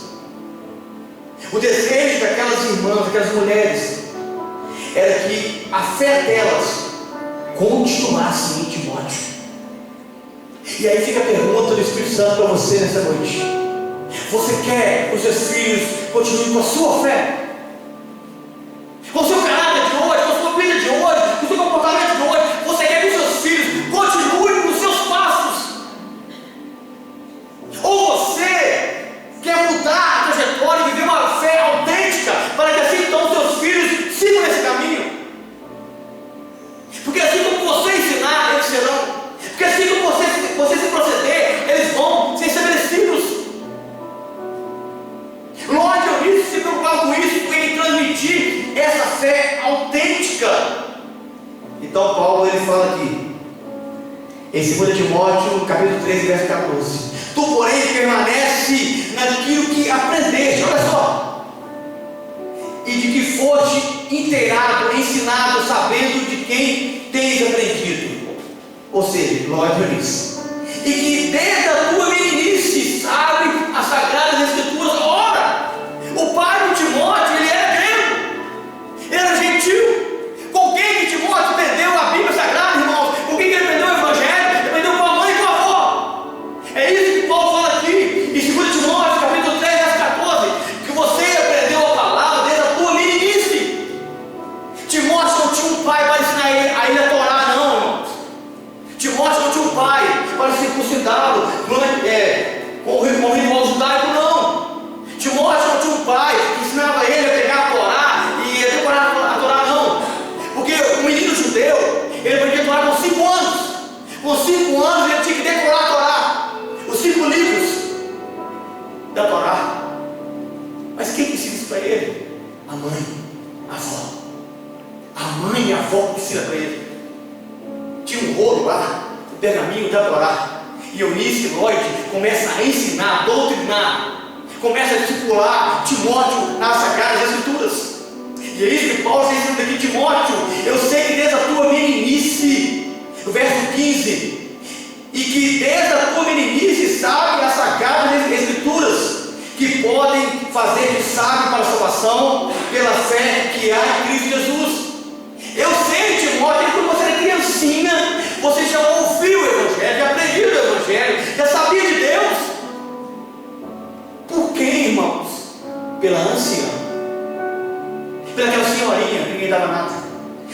O desejo daquelas irmãs, daquelas mulheres, era que a fé delas continuasse em Timóteo. E aí fica a pergunta do Espírito Santo para você nessa noite: você quer que os seus filhos continuem com a sua fé? Com o seu caráter de hoje, com a sua vida de hoje, com o seu comportamento de hoje? Você quer que os seus filhos continuem com os seus passos? Ou você quer mudar a trajetória e viver uma fé autêntica, para que assim então os seus filhos sigam nesse caminho? Porque assim como você ensinar, eles serão. Porque assim como você se proceder, eles vão ser estabelecidos. Ló e Eunice se preocupavam com isso, em transmitir essa fé autêntica. Então Paulo ele fala aqui, em 2 Timóteo, capítulo 13, verso 14: tu, porém, permanece naquilo que aprendeste, olha só, e de que foste inteirado, ensinado, sabendo de quem tens aprendido. Ou seja, Ló e Eunice. E que desde a tua meninice sabe as sagradas escrituras. Ora, o pai de Timóteo, ele era grego, ele era gentil. Com quem que Timóteo aprendeu a Bíblia Sagrada, irmãos? Com quem que ele aprendeu o Evangelho? Ele aprendeu com a mãe e com a avó. É isso que Paulo fala aqui em 2 Timóteo, capítulo 3, verso 14: que você aprendeu a palavra desde a tua meninice. Timóteo não tinha um pai para ensinar ele a Torá, não, irmãos. Timóteo não tinha um pai para circuncidá-lo com o ritual judaico, não. Timóteo não tinha um pai que ensinava ele a pegar a Torá e a decorar a Torá, não. Porque o menino judeu, ele aprendia a Torá com 5 anos. Com 5 anos ele tinha que decorar a Torá, os 5 livros da Torá. Mas quem ensina isso para ele? A mãe, a avó. A mãe e a avó ensina para ele. Tinha um rolo lá, o pergaminho da Torá. E Eunice e Ló começa a ensinar, a doutrinar, começa a discipular Timóteo nas Sagradas Escrituras. E é isso que Paulo está ensinando aqui: Timóteo, eu sei que desde a tua meninice, no verso 15, e que desde a tua meninice sabe as Sagradas Escrituras, que podem fazer-te sábio para a salvação pela fé que há em Cristo Jesus. Eu sei, Timóteo, quando você era criancinha, você já ouviu o Evangelho, já aprendia o Evangelho, já sabia de Deus. Por quê, irmãos? Pela anciã, pelaquela senhorinha que ninguém dava nada,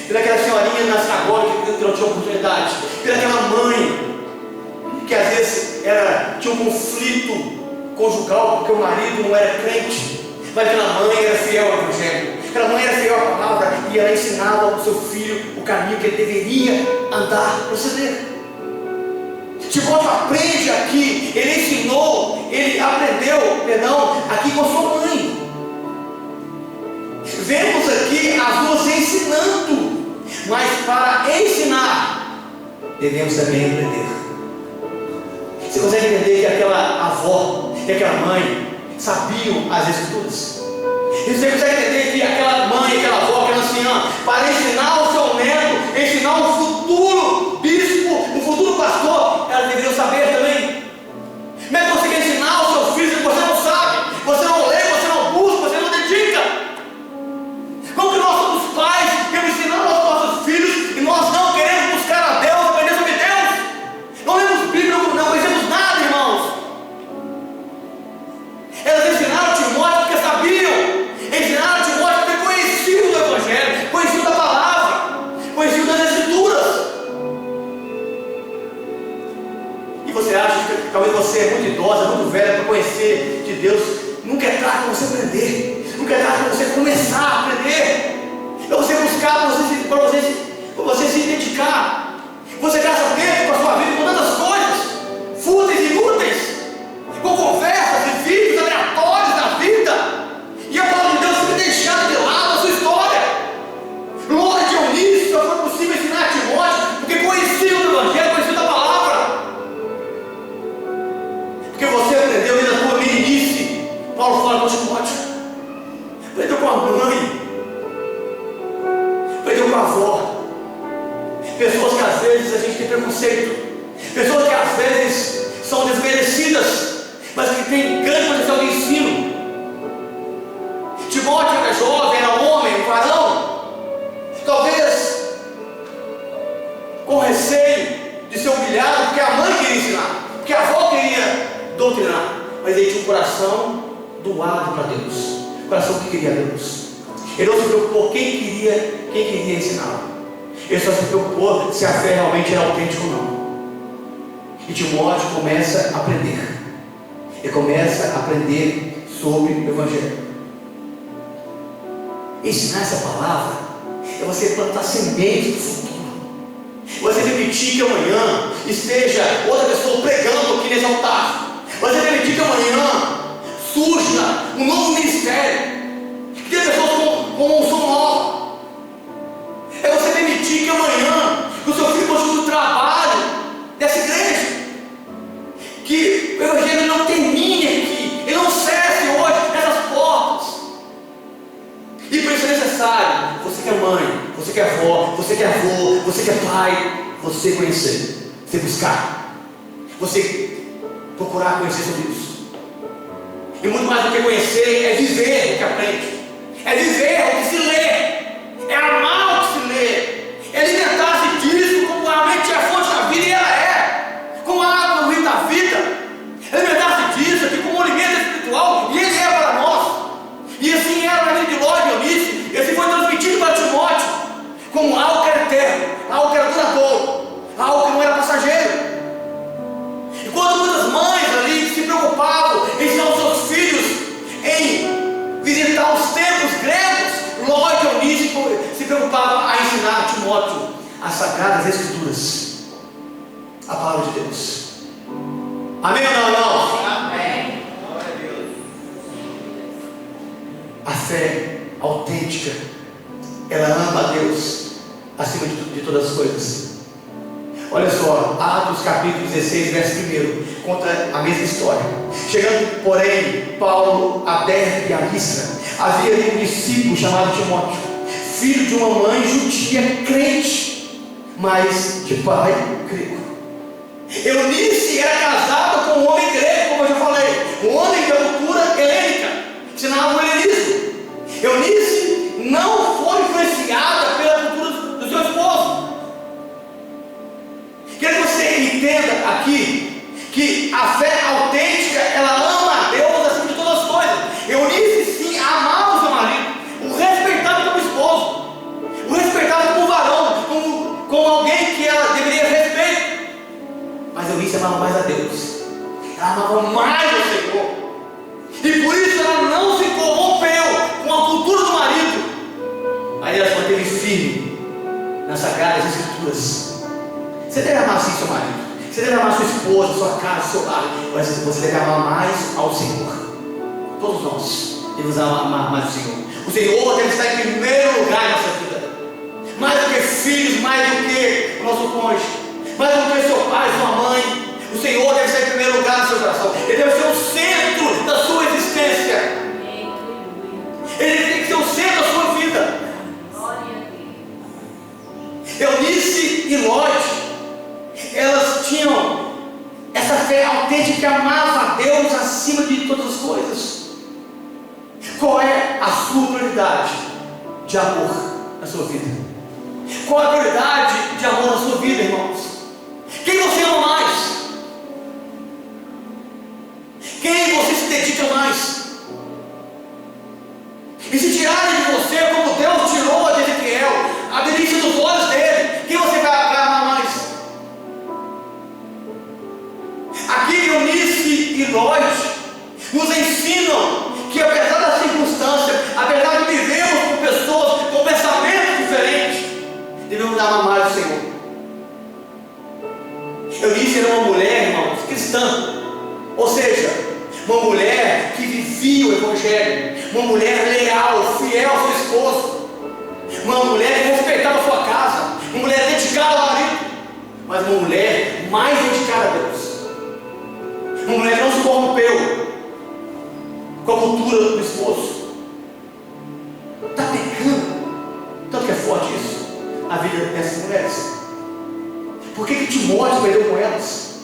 pelaquela senhorinha na sinagoga que não tinha oportunidade, pelaquela mãe que às vezes tinha um conflito conjugal porque o marido não era crente, mas aquela mãe era fiel ao Evangelho. Aquela mãe era fiel à palavra e ela ensinava ao seu filho o caminho que ele deveria andar, proceder. Timóteo aprende aqui, ele ensinou, ele aprendeu, aqui com a sua mãe. Vemos aqui as duas ensinando, mas para ensinar, devemos também aprender. Você consegue entender que aquela avó e aquela mãe sabiam as Escrituras? E você consegue entender que aquela mãe, aquela avó, aquela anciã, para ensinar o seu neto, ensinar um futuro bispo, um futuro pastor, elas deveriam saber também? Como é que você quer ensinar o seu filho se você não sabe, você não lê, você não busca, você não dedica? Como que nós somos pais, que ensinamos aos nossos filhos e nós não queremos buscar a Deus, aprender sobre Deus? Não lemos Bíblia, não conhecemos nada, irmãos. Elas ensinaram Timóteo porque sabiam. Ensinaram Timóteo porque conheciam do Evangelho, conheciam da palavra, conheciam das Escrituras. E você acha que talvez você é muito idosa, muito velha para conhecer de Deus? Nunca é tarde para você aprender, nunca é tarde para você começar a aprender, para você buscar, para você se dedicar. Você gasta tempo com a sua vida com tantas coisas fúteis e inúteis, com conversas e vídeos aleatórios da vida, e a palavra de Deus fica deixada de lado a sua história. Ló e Eunice só foi possível ensinar a Timóteo porque conheciam do Evangelho, conheciam da palavra, porque você aprendeu desde a tua meninice. Paulo fala com Timóteo: preconceito. Pessoas que às vezes são desmerecidas, mas que têm grande potencial de ensino. Timóteo era jovem, era homem, varão, talvez com receio de ser humilhado, porque a mãe queria ensinar, porque a avó queria doutrinar, mas ele tinha um coração doado para Deus, um coração que queria Deus. Ele não se preocupou quem queria ensinar, ele só se preocupou se a fé realmente era autêntica ou não. E Timóteo começa a aprender, ele começa a aprender sobre o Evangelho. Ensinar essa palavra é você plantar sementes do futuro. Você permitir que amanhã esteja outra pessoa pregando aqui nesse altar. Você permitir que amanhã surja um novo ministério, que tenha pessoas com um som nova. É você permitir que amanhã o seu filho continue o trabalho dessa igreja, que o Evangelho não termine aqui, ele não cesse hoje nessas portas. E por isso é necessário, você que é mãe, você que é avó, você que é avô, você que é pai, você conhecer, você buscar, você procurar conhecer sobre isso. E muito mais do que conhecer, é viver o que aprende, é viver o que se lê, é amar o que se lê, é alimentar-se disso, como realmente é a fonte da vida, e ela é, como a água no rio da vida, é alimentar-se disso aqui como um alimento espiritual, e ele é para nós. E assim era na vida de Ló e Eunice, e assim foi transmitido para Timóteo, como algo que era eterno, algo que era duradouro, algo que não era passageiro. E quando muitas mães ali se preocupavam em ensinar os seus filhos em visitar os templos gregos, Ló e Eunice se preocupavam a ensinar a Timóteo as Sagradas Escrituras, a palavra de Deus. Amém ou não, irmãos? Amém. A fé autêntica, ela ama a Deus acima de todas as coisas. Olha só, Atos capítulo 16, verso 1, conta a mesma história. Chegando, porém, Paulo a Derbe e a Listra, havia ali um discípulo chamado Timóteo, filho de uma mãe judia crente, mas de pai grego. Eunice era casada com um homem grego, como eu já falei, um homem da cultura helênica, ensinava o helenismo. Eunice não foi influenciada pela cultura do seu esposo. Quero que você entenda aqui que a fé autêntica, ela ama a Deus acima de todas as coisas. Eunice sim amava o seu marido, o respeitava como esposo, o respeitava como varão, como alguém que ela deveria respeito. Mas Eunice amava mais a Deus, ela amava mais o Senhor, e por isso ela não se corrompeu com a cultura do marido, aí ela se manteve firme nas Sagradas Escrituras. Você deve amar sim seu marido, você deve amar sua esposa, sua casa, seu lar, mas você deve amar mais ao Senhor. Todos nós devemos amar mais o Senhor. O Senhor deve estar em primeiro lugar em nossa vida, mais do que filhos, mais do que o nosso cônjuge, mais do que seu pai, sua mãe. O Senhor deve estar em primeiro lugar no seu coração, Ele deve ser o centro da sua existência, Ele tem que ser o centro da sua vida. Eunice e Ló, elas tinham essa fé autêntica que amava a Deus acima de todas as coisas. Qual é a sua prioridade de amor na sua vida? Qual é a prioridade de amor na sua vida, irmãos? Quem você ama mais? Quem você se dedica mais? E se tirarem de você como Deus tirou de Ezequiel, a delícia dos olhos dele, quem você vai amar mais? Aqui Eunice e Ló nos ensinam que apesar das circunstâncias, apesar de vivermos com pessoas com pensamentos diferentes, devemos amar mais o Senhor. Eunice era uma mulher, irmãos, cristã, ou seja, uma mulher que vivia o Evangelho, uma mulher leal, fiel ao seu esposo, uma mulher que respeitava a sua casa, uma mulher dedicada ao marido, mas uma mulher mais dedicada a Deus, uma mulher que não se corrompeu com a cultura do esposo. Está pegando, tanto que é forte isso, a vida dessas mulheres. Por que que Timóteo perdeu com elas.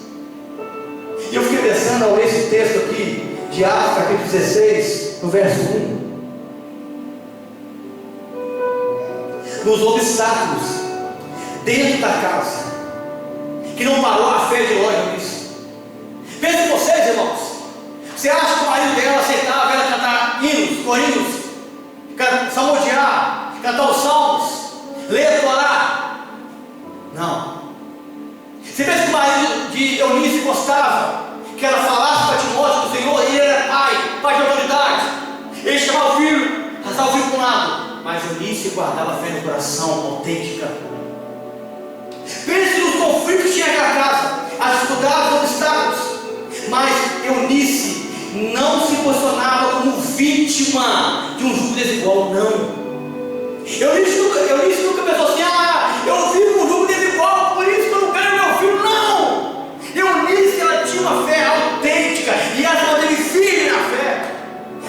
E eu fiquei pensando ao ler esse texto aqui, de Atos, capítulo 16, no verso 1. Nos obstáculos dentro da casa, que não parou a fé de Ló nisso. Pense vocês, irmãos. Você acha que o marido dela aceitava ela cantar hinos, corinhos, salmodiar, cantar os salmos, ler a Torá? Não. Você pensa que o marido de Eunice gostava que ela falasse para Timóteo do Senhor? E ele era pai de autoridade. Ele chamava o filho, arrastava o filho para um lado. Mas Eunice guardava a fé no coração, autêntica. Pense nos conflitos que tinha naquela casa, as dificuldades, os obstáculos. Mas Eunice não se posicionava como vítima de um jugo desigual, não. Eunice nunca pensou assim: eu vivo um jugo desigual, por isso que eu não quero meu filho. Não! Eunice, ela tinha uma fé autêntica e ela se manteve firme na fé.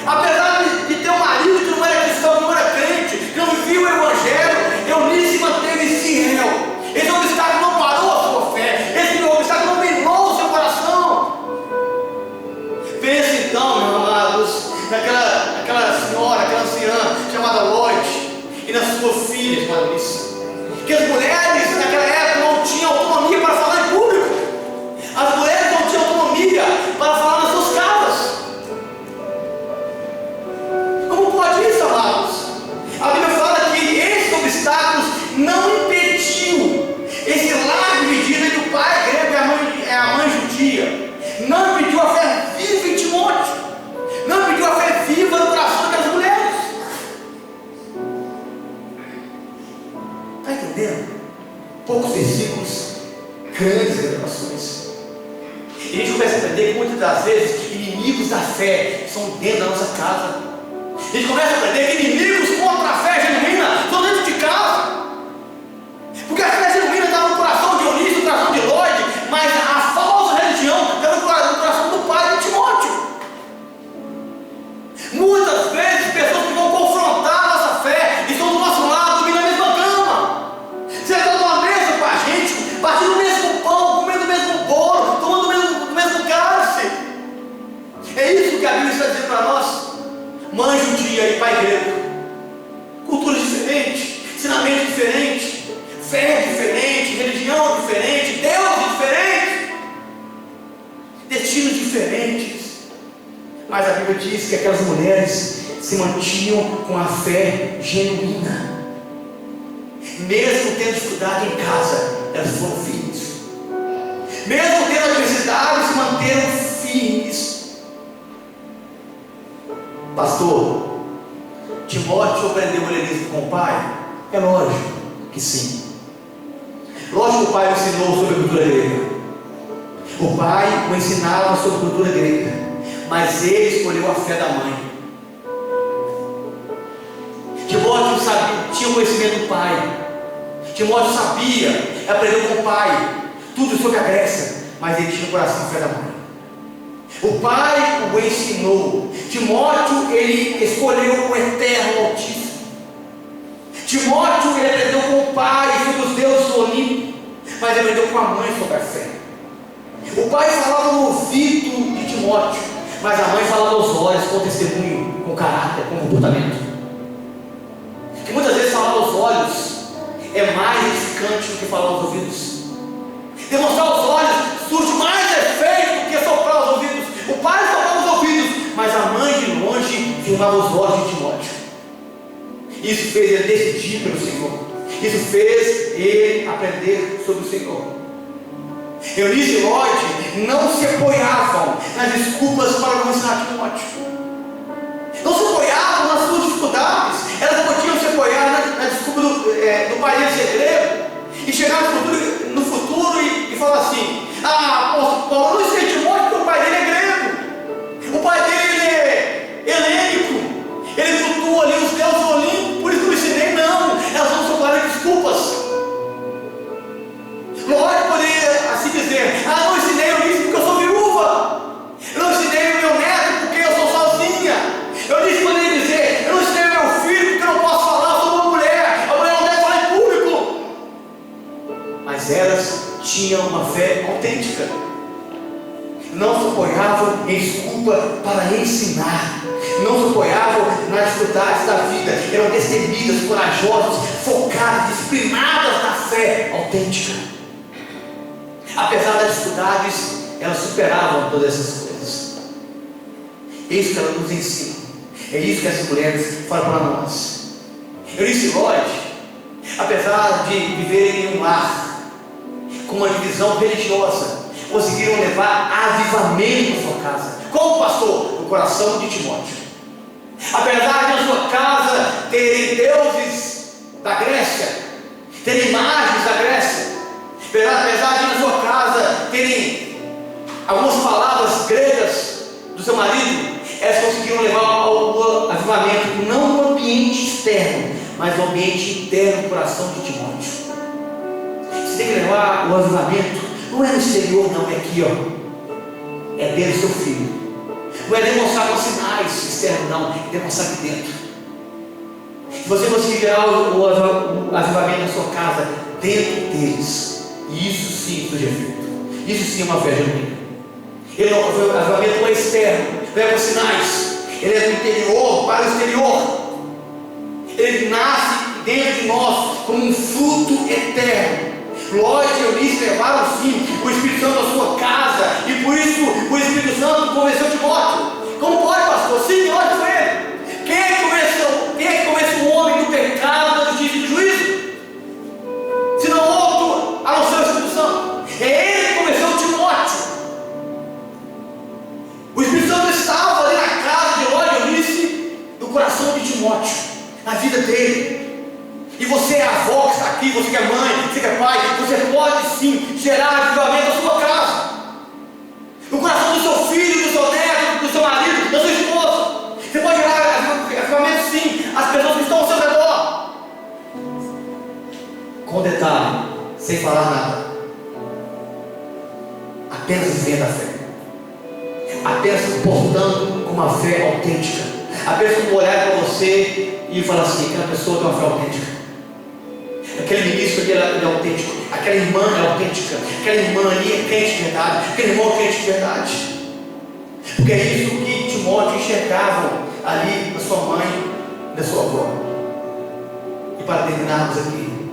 Apesar de ter um marido que não era cristão, não era crente, que não vivia o evangelho, Eunice manteve-se fiel. Esse obstáculo não parou a sua fé, esse obstáculo não minou o seu coração. Pense então, meus amados, naquela senhora, aquela anciã chamada Lloyd, e na sua filha chamada Eunice. Que as mulheres naquela época não tinham autonomia para falar em público. As mulheres não tinham autonomia para falar nas suas casas. Como pode isso, amados? A Bíblia fala que esses obstáculos não impediu esse lar dividido entre o pai grego e a mãe judia. Não impediu a fé viva em Timóteo. Não impediu a fé viva no coração das mulheres. Está entendendo? Poucos versículos, grandes revelações. E a gente começa a aprender que muitas das vezes inimigos da fé são dentro da nossa casa. A gente começa a aprender que inimigos contra a fé genuína são dentro de casa. Porque a fé genuína estava no coração de Eunice, no coração de Lloyd, mas a falsa religião estava no coração do pai de Timóteo. Muitas vezes pessoas que vão confrontar a nossa fé estão do nosso lado, dormindo na mesma cama, sentados numa mesa com a gente, partindo o mesmo pão, comendo o mesmo bolo, tomando o mesmo cálice. É isso que a Bíblia está dizendo para nós. Mãe judia e pai grego, cultura diferente, ensinamento diferente, fé diferente, religião diferente, Deus diferente, destinos diferentes. Mas a Bíblia diz que aquelas mulheres se mantinham com a fé genuína. Mesmo tendo dificuldade em casa, elas foram firmes. Mesmo tendo adversidade, se manteram firmes. Pastor, Timóteo aprendeu o helenismo com o pai? É lógico que sim. Lógico que o pai o ensinou sobre a cultura grega. O pai o ensinava sobre a cultura grega, mas ele escolheu a fé da mãe. Timóteo sabia, tinha conhecimento do pai. Timóteo sabia, aprendeu com o pai tudo sobre a Grécia, mas ele tinha o coração a fé da mãe. O pai o ensinou. Timóteo, ele escolheu o eterno Altíssimo. Timóteo, ele aprendeu com o pai sobre os deuses do Olimpo, mas aprendeu com a mãe sobre a fé. O pai falava no ouvido de Timóteo, mas a mãe falava aos olhos, com testemunho, com caráter, com comportamento. Que muitas vezes falar aos olhos é mais edificante do que falar aos ouvidos. Demonstrar aos olhos surge mais efeito do que soprar aos ouvidos. O pai soprava os ouvidos, mas a mãe de longe firmava os olhos de Timóteo. Isso fez ele decidir pelo Senhor. Isso fez ele aprender sobre o Senhor. Eunice e Lloyd não se apoiavam nas desculpas para não ensinar Timóteo. Não se apoiavam nas suas dificuldades. Elas podiam se apoiar na desculpa do pai dele ser grego e chegar no futuro e falar assim: apóstolo Paulo, eu não ensinei Timóteo porque o pai dele é grego. O pai dele é helênico. Ele cultua ali os deuses do Olimpo, por isso eu ensinei. Não, elas não são claras desculpas. Lloyd poderia assim dizer: não ensinei Eunice porque eu sou viúva. Eu não ensinei o meu neto porque eu sou sozinha. Eunice poderia dizer: eu não ensinei o meu filho porque eu não posso falar, eu sou uma mulher. A mulher não deve falar em público. Mas elas tinha uma fé autêntica. Não se apoiavam em desculpa para ensinar, não se apoiavam nas dificuldades da vida, eram destemidas, corajosas, focadas, disciplinadas na fé autêntica. Apesar das dificuldades, elas superavam todas essas coisas. É isso que ela nos ensina, é isso que essas mulheres falam para nós. Eunice e Lloyd, apesar de viverem em um lar com uma divisão religiosa, conseguiram levar avivamento à sua casa. Como pastor? No coração de Timóteo. Apesar de na sua casa terem deuses da Grécia, terem imagens da Grécia, apesar de na sua casa terem algumas palavras gregas do seu marido, elas conseguiram levar ao avivamento, não no ambiente externo, mas no ambiente interno do coração de Timóteo. Você tem que levar o avivamento. Não é no exterior, não, é aqui, ó. É dentro do seu filho. Não é demonstrar com sinais externos, não, é demonstrar aqui dentro. Se você conseguir gerar o avivamento na sua casa, dentro deles, isso sim surge efeito. Isso sim é uma fé genuína. O avivamento não é externo, não é com sinais, ele é do interior para o exterior. Ele nasce dentro de nós como um fruto eterno. Lloyd e Eunice levaram sim o Espírito Santo à sua casa, e por isso o Espírito Santo convenceu Timóteo. Como pode, pastor? Sim, olha com ele. Quem é que convence o homem do pecado, da justiça e do juízo? Se não outro, a não ser o Espírito Santo. É ele que convenceu Timóteo. O Espírito Santo estava ali na casa de Lloyd e Eunice, no coração de Timóteo, na vida dele. E você é avó que está aqui, você que é mãe, você que é pai, você pode sim gerar avivamento na sua casa, no coração do seu filho, do seu neto, do seu marido, da sua esposa. Você pode gerar avivamento sim, as pessoas que estão ao seu redor. Com detalhe, sem falar nada, apenas vivendo a fé, apenas se comportando com uma fé autêntica, apenas com olhar para você e falar assim: aquela pessoa tem uma fé autêntica. Aquele ministro ali é autêntico, aquela irmã é autêntica, aquela irmã ali é crente de verdade, aquele irmão é crente de verdade. Porque é isso que Timóteo enxergava ali na sua mãe e na sua avó. E para terminarmos aqui,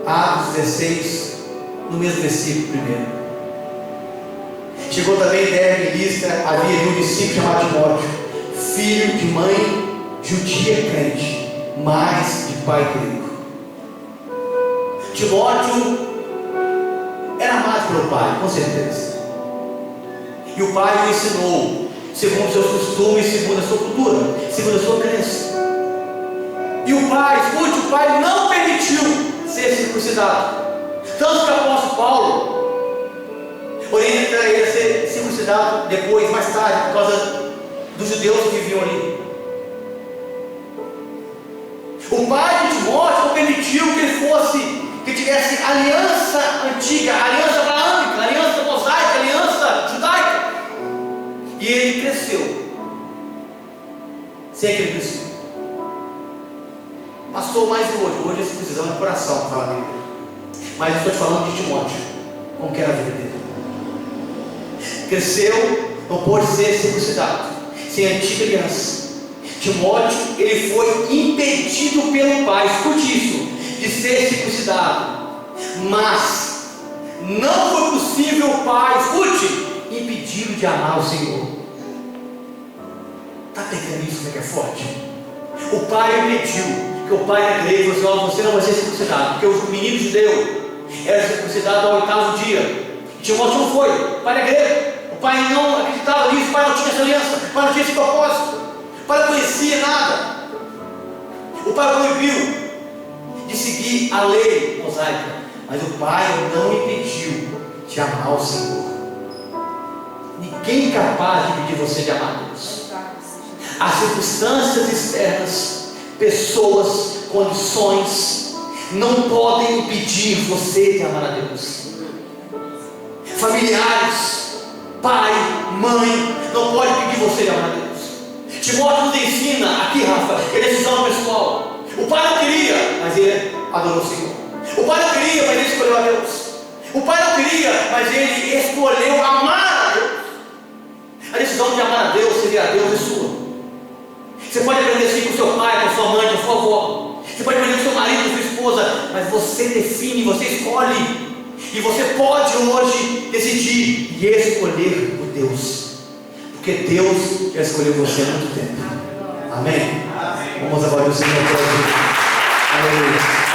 Atos 16, no mesmo versículo primeiro. Chegou também Derbe e Listra, havia um discípulo chamado Timóteo, filho de mãe judia crente, mas de pai grego. Timóteo era amado pelo pai, com certeza. E o pai o ensinou, segundo os seus costumes, segundo a sua cultura, segundo a sua crença. E o pai, escute, o pai não permitiu ser circuncidado. Tanto que o apóstolo Paulo orienta ele a ser circuncidado depois, mais tarde, por causa dos judeus que viviam ali. O pai de Timóteo não permitiu que ele tivesse aliança antiga, aliança abraâmica, aliança mosaica, aliança judaica. E ele cresceu sem aquele princípio. Passou mais de hoje é circuncisão no coração, fala a Bíblia. Mas eu estou te falando de Timóteo, como que era a vida dele. Cresceu, não pôde ser circuncidado, sem a antiga aliança. Timóteo, ele foi impedido pelo pai, escute isso, de ser circuncidado. Mas não foi possível o pai, escute, impedi-lo de amar o Senhor. Está pegando isso, que é forte? O pai impediu, porque o pai era grego, falou assim: ó, você não vai ser circuncidado, porque o menino judeu era circuncidado ao 8º dia. Timóteo não foi, o pai era grego, o pai não acreditava nisso, o pai não tinha essa aliança, o pai não tinha esse propósito, o pai não conhecia nada. O pai proibiu de seguir a lei mosaica, mas o pai não impediu de amar o Senhor. Ninguém é capaz de impedir você de amar Deus. As circunstâncias externas, pessoas, condições não podem impedir você de amar a Deus. Familiares, pai, mãe, não pode impedir você de amar a Deus. Timóteo nos ensina aqui, Rafa, que é decisão pessoal. O pai não queria, mas ele adorou o Senhor. O pai não queria, mas ele escolheu a Deus. O pai não queria, mas ele escolheu amar a Deus. A decisão de amar a Deus, servir a Deus é sua. Você pode aprender assim com seu pai, com sua mãe, com sua avó. Você pode aprender com seu marido, com sua esposa. Mas você define, você escolhe. E você pode hoje decidir e escolher por Deus. Porque Deus já escolheu você há muito tempo. Amém? Vamos aplaudir o Senhor. Aleluia.